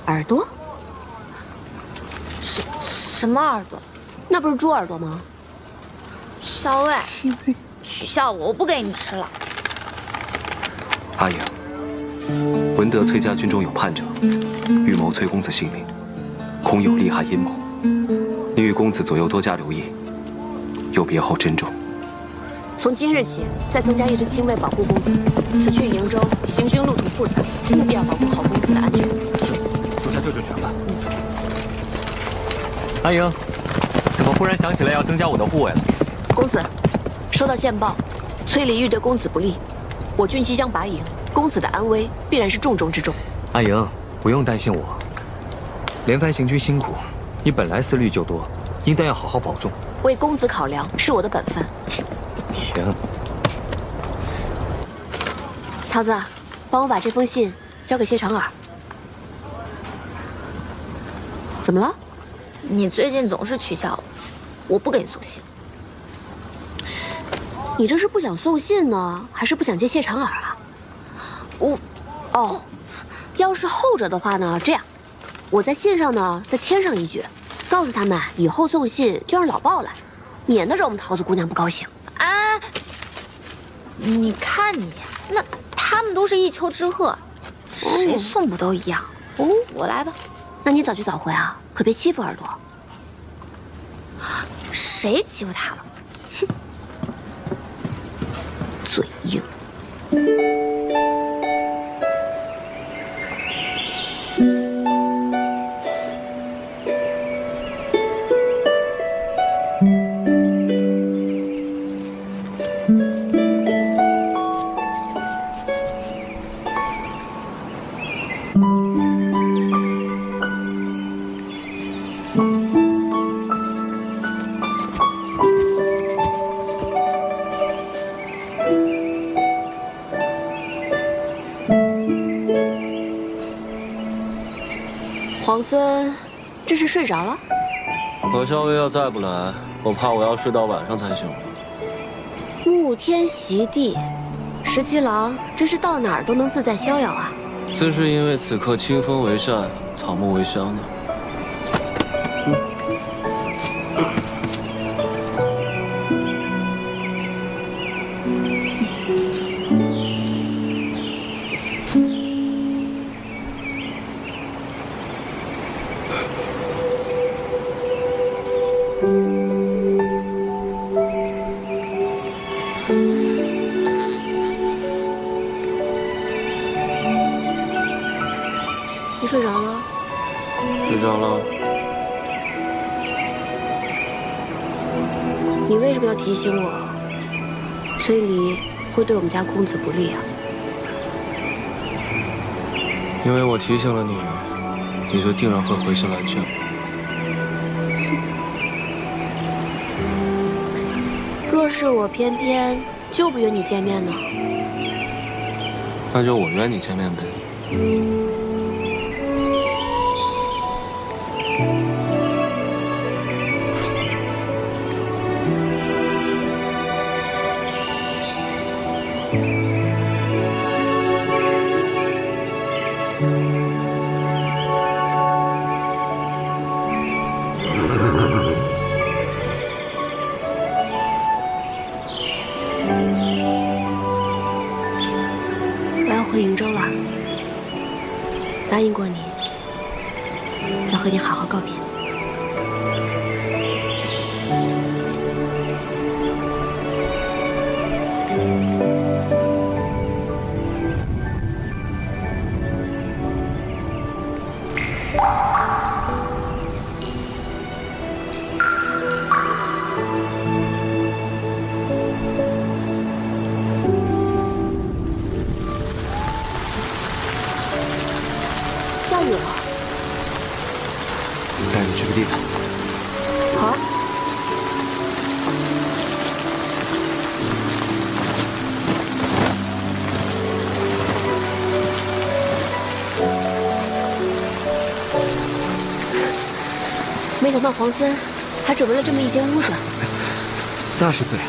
耳朵？什么耳朵？那不是猪耳朵吗？校尉，取笑我，我不给你吃了。阿莹，闻得崔家军中有叛者，欲谋崔公子性命，恐有利害阴谋。你与公子左右多加留意，有别后珍重。从今日起，再增加1支亲卫保护公子。此去瀛州，行军路途复杂，务必要保护好公子的安全。是，属下这就全办。阿莹，怎么忽然想起来要增加我的护卫了？公子，收到线报，崔离欲对公子不利，我军即将拔营，公子的安危必然是重中之重。阿莹，不用担心我，连番行军辛苦，你本来思虑就多，应当要好好保重。为公子考量是我的本分。行。桃子，帮我把这封信交给谢长耳。怎么了？你最近总是取笑我，我不给你送信。你这是不想送信呢，还是不想接谢长耳啊？要是后者的话呢，这样，我在信上呢再添上一句，告诉他们以后送信就让老鲍来，免得惹我们桃子姑娘不高兴。哎，你看你，那他们都是一丘之貉，谁送不都一样？我来吧。那你早去早回啊，可别欺负耳朵。谁欺负他了？哼，嘴硬。皇孙，这是睡着了？可少爷要再不来，我怕我要睡到晚上才行了。沐天席地，17郎真是到哪儿都能自在逍遥啊！自是因为此刻清风为善，草木为香呢。你睡着了？睡着了。你为什么要提醒我？崔离会对我们家公子不利啊？因为我提醒了你，你就定然会回心来劝。若是我偏偏就不约你见面呢？那就我约你见面呗。我要回瀛州了，答应过你，要和你好好告别。下雨了，带你去个地方。好。没想到皇孙还准备了这么一间屋子。那是自然。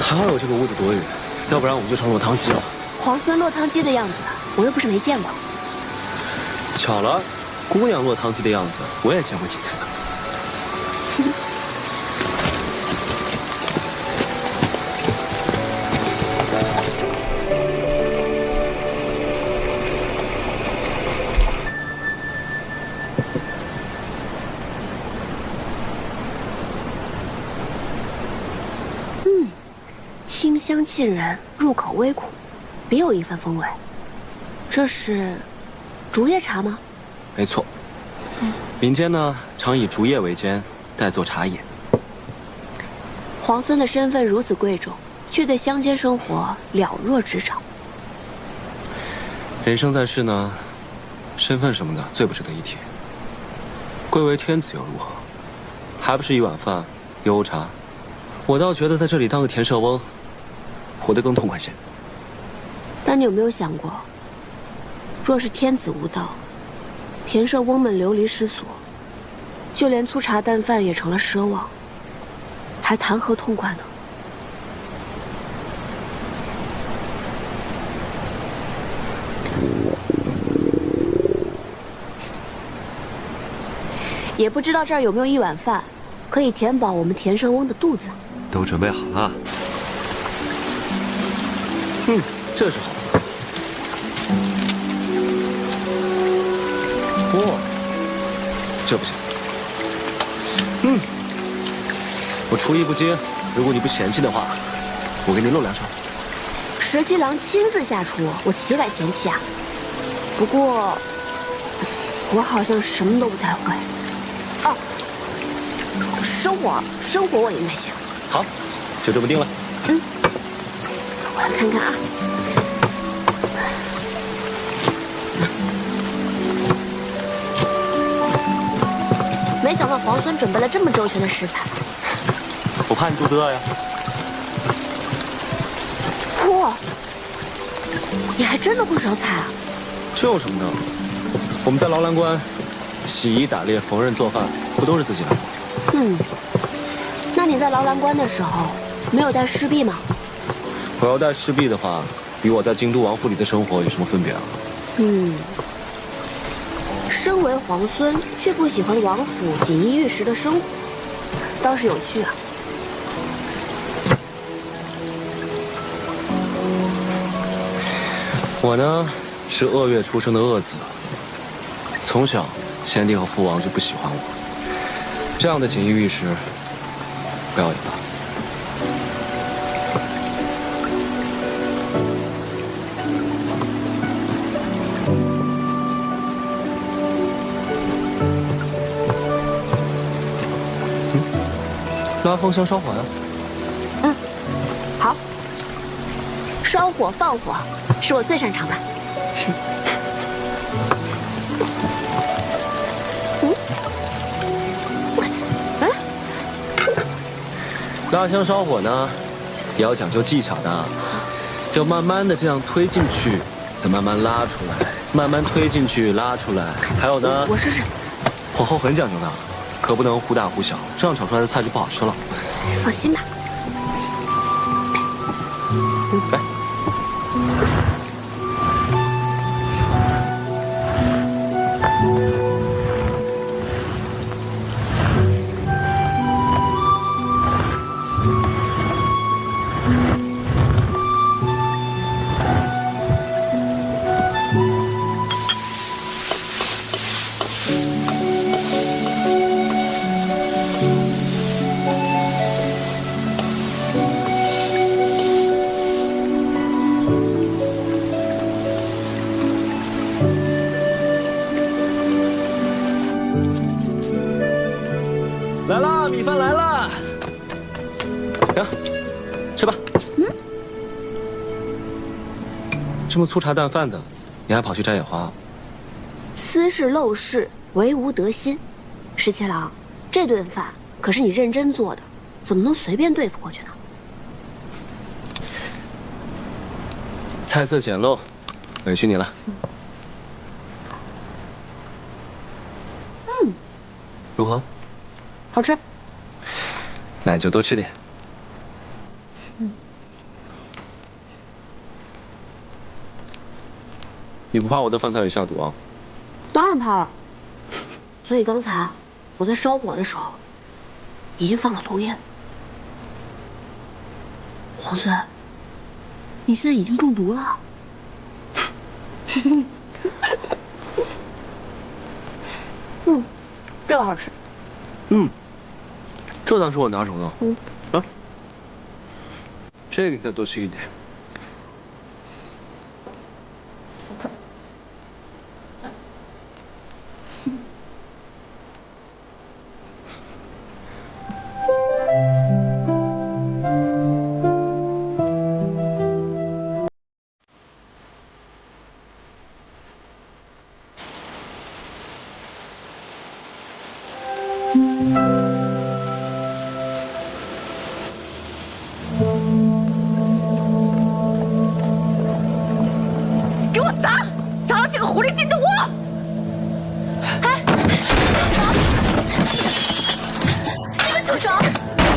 还好有这个屋子躲雨，要不然我们就成落汤鸡了。皇孙落汤鸡的样子，我又不是没见过。巧了，姑娘落汤鸡的样子，我也见过几次呢。清香沁人，入口微苦，别有一番风味。这是竹叶茶吗？没错。民间呢，常以竹叶为煎，代做茶饮。皇孙的身份如此贵重，却对乡间生活了若指掌。人生在世呢，身份什么的最不值得一提。贵为天子又如何？还不是一碗饭，一瓯茶。我倒觉得在这里当个田舍翁，活得更痛快些。但你有没有想过，若是天子无道，田舍翁们流离失所，就连粗茶淡饭也成了奢望，还谈何痛快呢？也不知道这儿有没有一碗饭，可以填饱我们田舍翁的肚子。都准备好了。这是好。哦，这不行。我厨艺不精，如果你不嫌弃的话，我给你露两手。石七郎亲自下厨，我岂敢嫌弃啊？不过，我好像什么都不太会。哦，生火我应该行。好，就这么定了。我来看看啊。没想到皇孙准备了这么周全的食材。我怕你肚子饿呀。哇，你还真的会烧菜啊？这有什么的？我们在劳兰关，洗衣、打猎、缝纫、做饭，不都是自己来？那你在劳兰关的时候，没有带侍婢吗？我要带侍婢的话，与我在京都王府里的生活有什么分别啊？身为皇孙，却不喜欢王府锦衣玉食的生活，倒是有趣啊。我呢，是鄂月出生的鄂子，从小先帝和父王就不喜欢我，这样的锦衣玉食，不要也罢。拉风箱烧火呀。好。烧火放火是我最擅长的。拉香烧火呢，也要讲究技巧的，要慢慢的这样推进去，再慢慢拉出来，慢慢推进去拉出来。还有呢，我试试。火候很讲究的，可不能忽大忽小，这样炒出来的菜就不好吃了。放心吧。来。来啦，米饭来啦！行，吃吧。这么粗茶淡饭的，你还跑去摘野花？私事陋室，唯吾德馨。石七郎，这顿饭可是你认真做的，怎么能随便对付过去呢？菜色简陋，委屈你了。如何？好吃。那你就多吃点。你不怕我的饭菜里下毒啊？当然怕了。所以刚才我在烧火的时候，已经放了毒液。皇孙，你现在已经中毒了。这个好吃。这当是我拿手的。啊，这个你再多吃一点。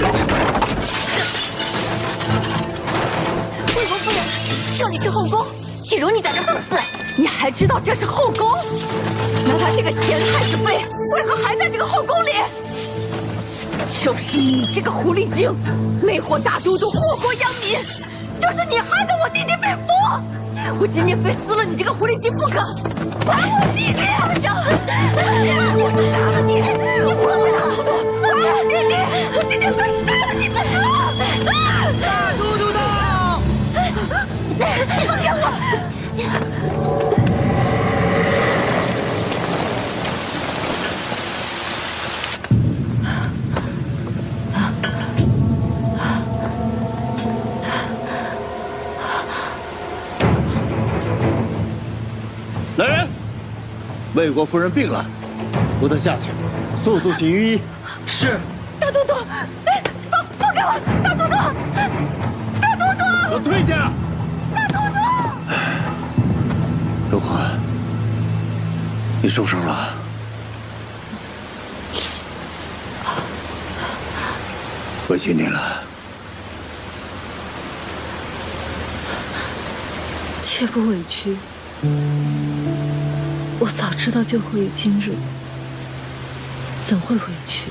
魏国夫人，这里是后宫，岂容你在这放肆？你还知道这是后宫？那他这个前太子妃为何还在这个后宫里？就是你这个狐狸精，魅惑大都督，祸国殃民，就是你害得我弟弟被俘。我今天非撕了你这个狐狸精不可！还我弟弟！放手！我是杀了你！你放我大都督！还我弟弟！我今天非杀了你们！大都督到！你放开我！来人，魏国夫人病了，扶她下去，速速请御医。是。大都督，放开我！大都督，大都督，给我退下！大都督，如何？你受伤了？委屈你了。切不委屈。我早知道就会有今日，怎会委屈？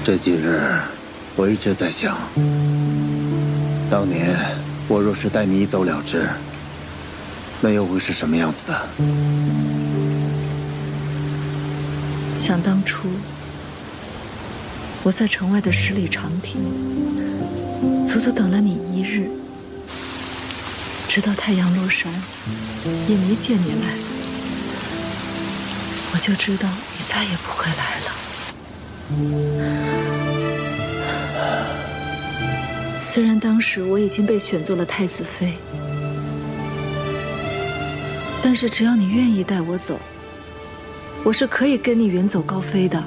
这几日，我一直在想，当年我若是带你一走了之，那又会是什么样子的？想当初，我在城外的十里长亭，足足等了你1日。直到太阳落山，也没见你来，我就知道你再也不会来了。虽然当时我已经被选做了太子妃，但是只要你愿意带我走，我是可以跟你远走高飞的，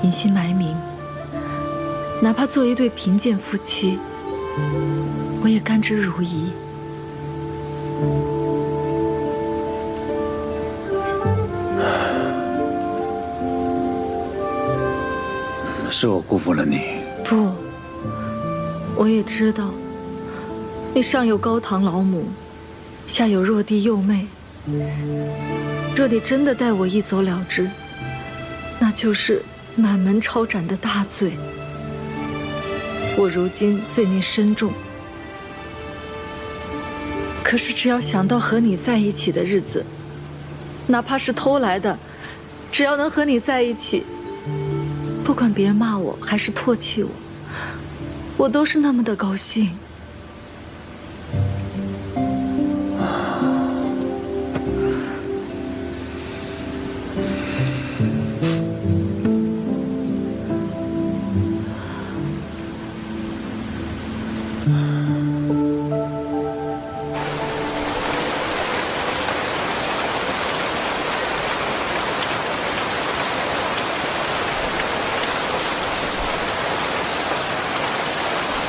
隐姓埋名，哪怕做一对贫贱夫妻，我也甘之如饴。是我辜负了你。不，我也知道，你上有高堂老母，下有弱弟幼妹。若你真的带我一走了之，那就是满门抄斩的大罪。我如今罪孽深重，可是只要想到和你在一起的日子，哪怕是偷来的，只要能和你在一起，不管别人骂我还是唾弃我，我都是那么的高兴。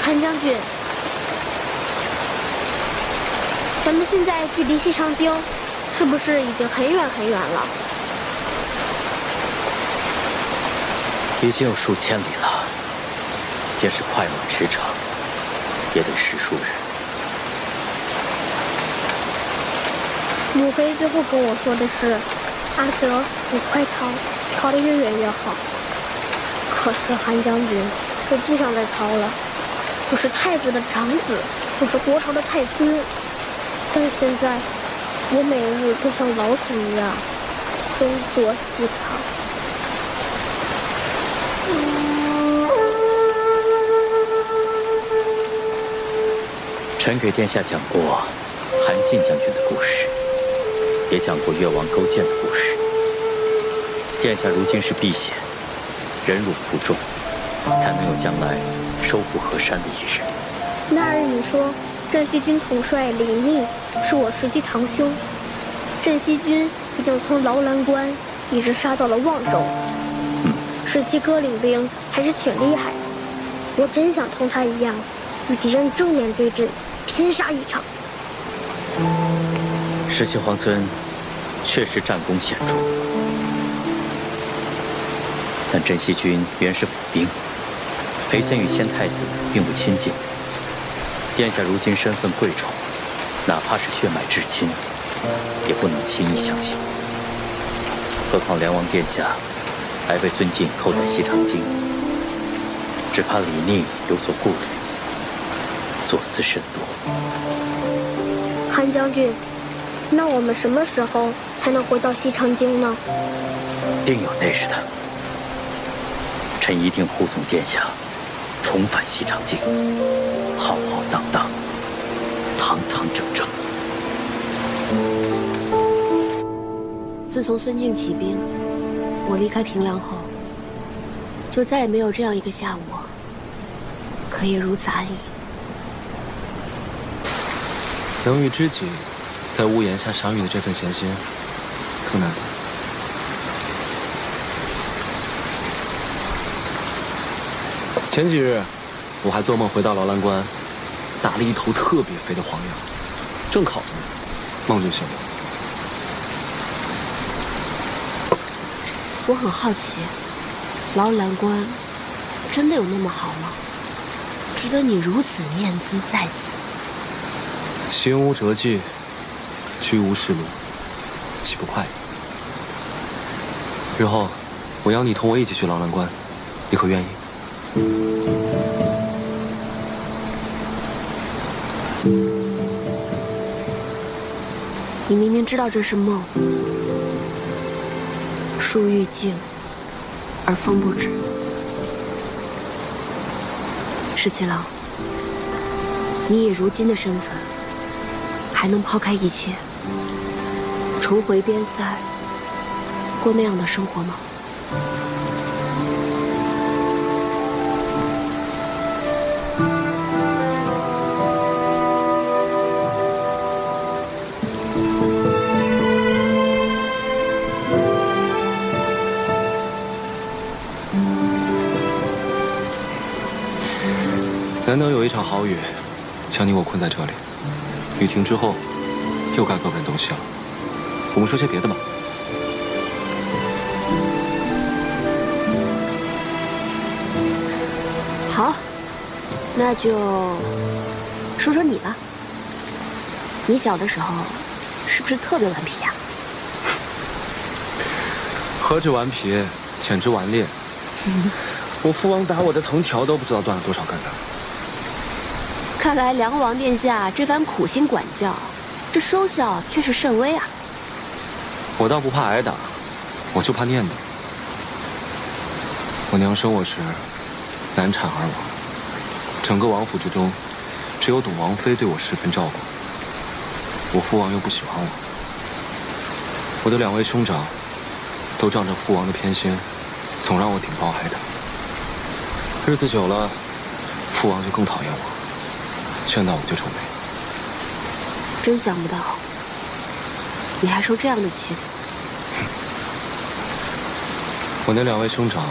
韩将军，咱们现在距离西长京，是不是已经很远很远了？已经有数千里了，也是快马驰骋，也得10数日。母妃最后跟我说的是，阿泽，你快逃，逃得越远越好。可是韩将军，我不想再逃了。我是太子的长子，我是国朝的太孙，但现在我每日都像老鼠一样东躲西藏。臣给殿下讲过韩信将军的故事，也讲过越王勾践的故事。殿下如今是避险，忍辱负重，才能有将来收复河山的一日。那日你说镇西军统帅李密是我实际堂兄，镇西军已经从劳兰关一直杀到了望州。17哥领兵还是挺厉害的，我真想同他一样，与敌人正面对阵，拼杀一场。17皇孙确实战功显著，但镇西军原是府兵，裴贤与县太子并不亲近。殿下如今身份贵重，哪怕是血脉至亲，也不能轻易相信。何况梁王殿下还被孙敬扣在西长京，只怕李逆有所顾虑，所思甚多。韩将军，那我们什么时候才能回到西长京呢？定有那日的。臣一定护送殿下重返西长京，浩浩荡荡，堂堂正正。自从孙敬起兵，我离开平凉后，就再也没有这样一个下午可以如此安逸。能遇知己，在屋檐下赏雨的这份闲心，更难得。前几日，我还做梦回到劳兰关，打了一头特别肥的黄羊，正烤着呢，梦就醒了。我很好奇，劳兰关真的有那么好吗？值得你如此念兹在兹？行无辙迹，居无仕路，岂不快意？日后，我邀你同我一起去劳兰关，你可愿意？你明明知道这是梦，树欲静而风不止。十七郎，你以如今的身份，还能抛开一切，重回边塞，过那样的生活吗？难得有一场好雨，将你我困在这里。雨停之后，又该各奔东西了。我们说些别的吧。好，那就说说你吧。你小的时候是不是特别顽皮呀？何止顽皮，简直顽劣。我父王打我的藤条都不知道断了多少根呢。看来梁王殿下这番苦心管教，这收效却是甚微啊。我倒不怕挨打，我就怕念叨。我娘生我时，难产而亡，整个王府之中，只有董王妃对我十分照顾。我父王又不喜欢我，我的两位兄长都仗着父王的偏心，总让我顶包挨打。日子久了，父王就更讨厌我。见到我就皱眉。真想不到，你还受这样的欺负。我那两位兄长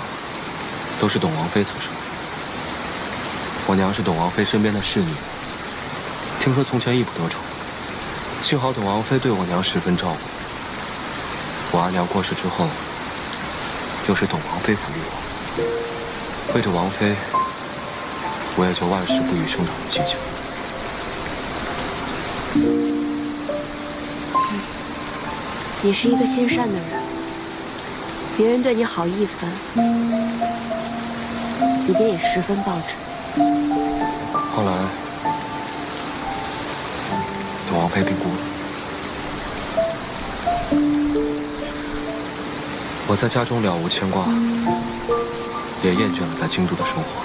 都是董王妃所生，我娘是董王妃身边的侍女，听说从前一仆多宠，幸好董王妃对我娘十分照顾。我阿娘过世之后，又是董王妃抚育我，为着王妃，我也就万事不与兄长计较。你是一个心善的人，别人对你好一分，你便也十分报之。后来，董王妃病故了，我在家中了无牵挂，也厌倦了在京都的生活。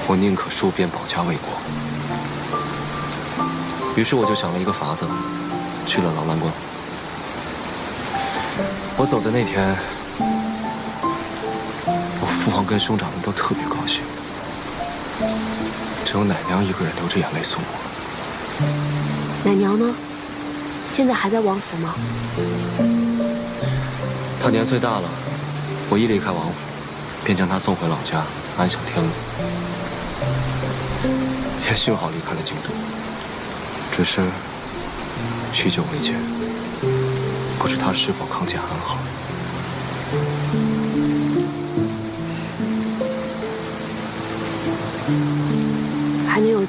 我宁可戍边保家卫国。于是我就想了一个法子，去了劳兰关。我走的那天，我父王跟兄长们都特别高兴，只有奶娘一个人流着眼泪送我。奶娘呢？现在还在王府吗？她年岁大了，我一离开王府，便将她送回老家，安享天乐。也幸好离开了京都，只是许久未见，不知她是否康健安好。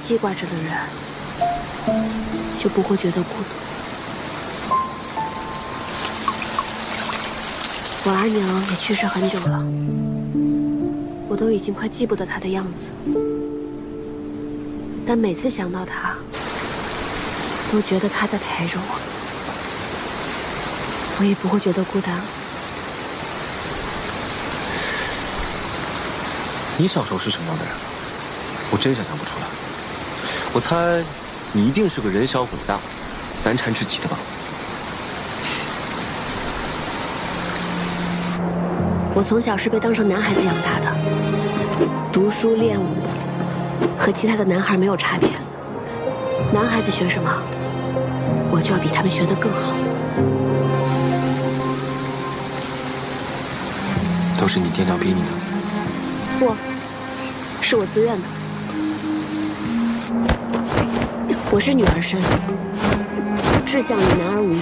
记挂着的人，就不会觉得孤独。我阿娘也去世很久了，我都已经快记不得她的样子，但每次想到她，都觉得她在陪着我，我也不会觉得孤单。你小时候是什么样的人？我真想象不出来。我猜你一定是个人小鬼大、难缠至极的吧？我从小是被当成男孩子养大的，读书练武和其他的男孩没有差别。男孩子学什么，我就要比他们学得更好。都是你爹娘逼你的？不，是我自愿的。我是女儿身，志向与男儿无异，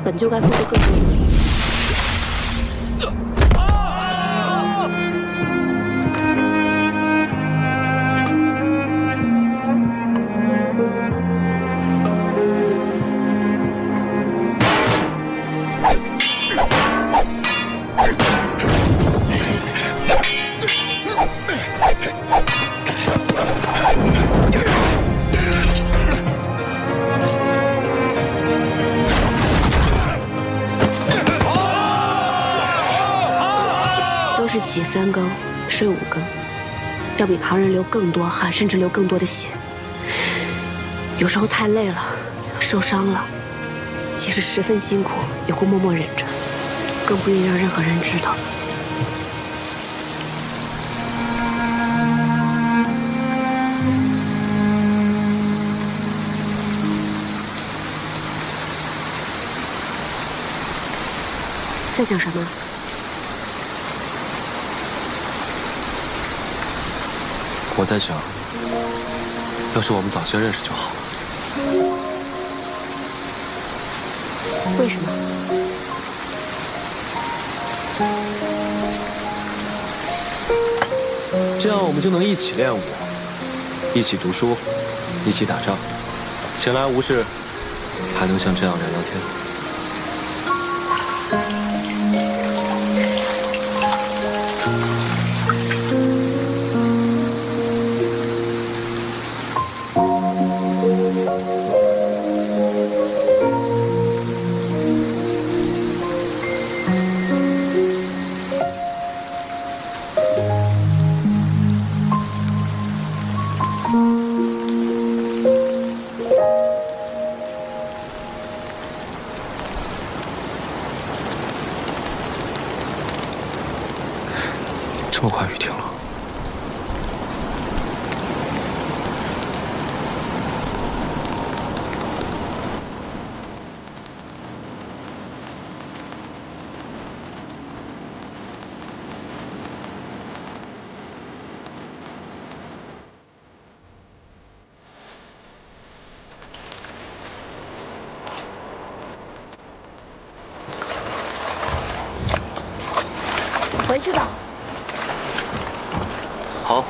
本就该付出更多努力。是起3更，睡5更，要比旁人流更多汗，甚至流更多的血。有时候太累了，受伤了，即使十分辛苦，也会默默忍着，更不愿意让任何人知道。在想什么？我在想，要是我们早些认识就好了。为什么？这样我们就能一起练武，一起读书，一起打仗，闲来无事，还能像这样聊聊天。这么快雨停了。回去吧。好。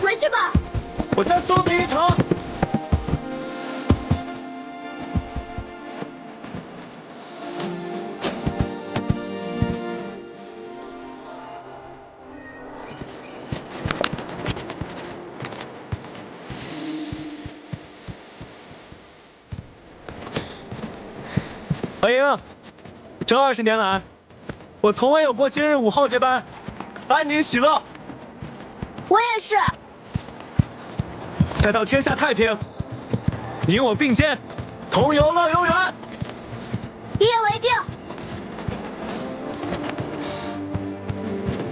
回去吧。我再送你一程。何英，这20年来，我从未有过今日午后这般安宁喜乐。我也是。待到天下太平，你我并肩，同游乐悠原。一言为定。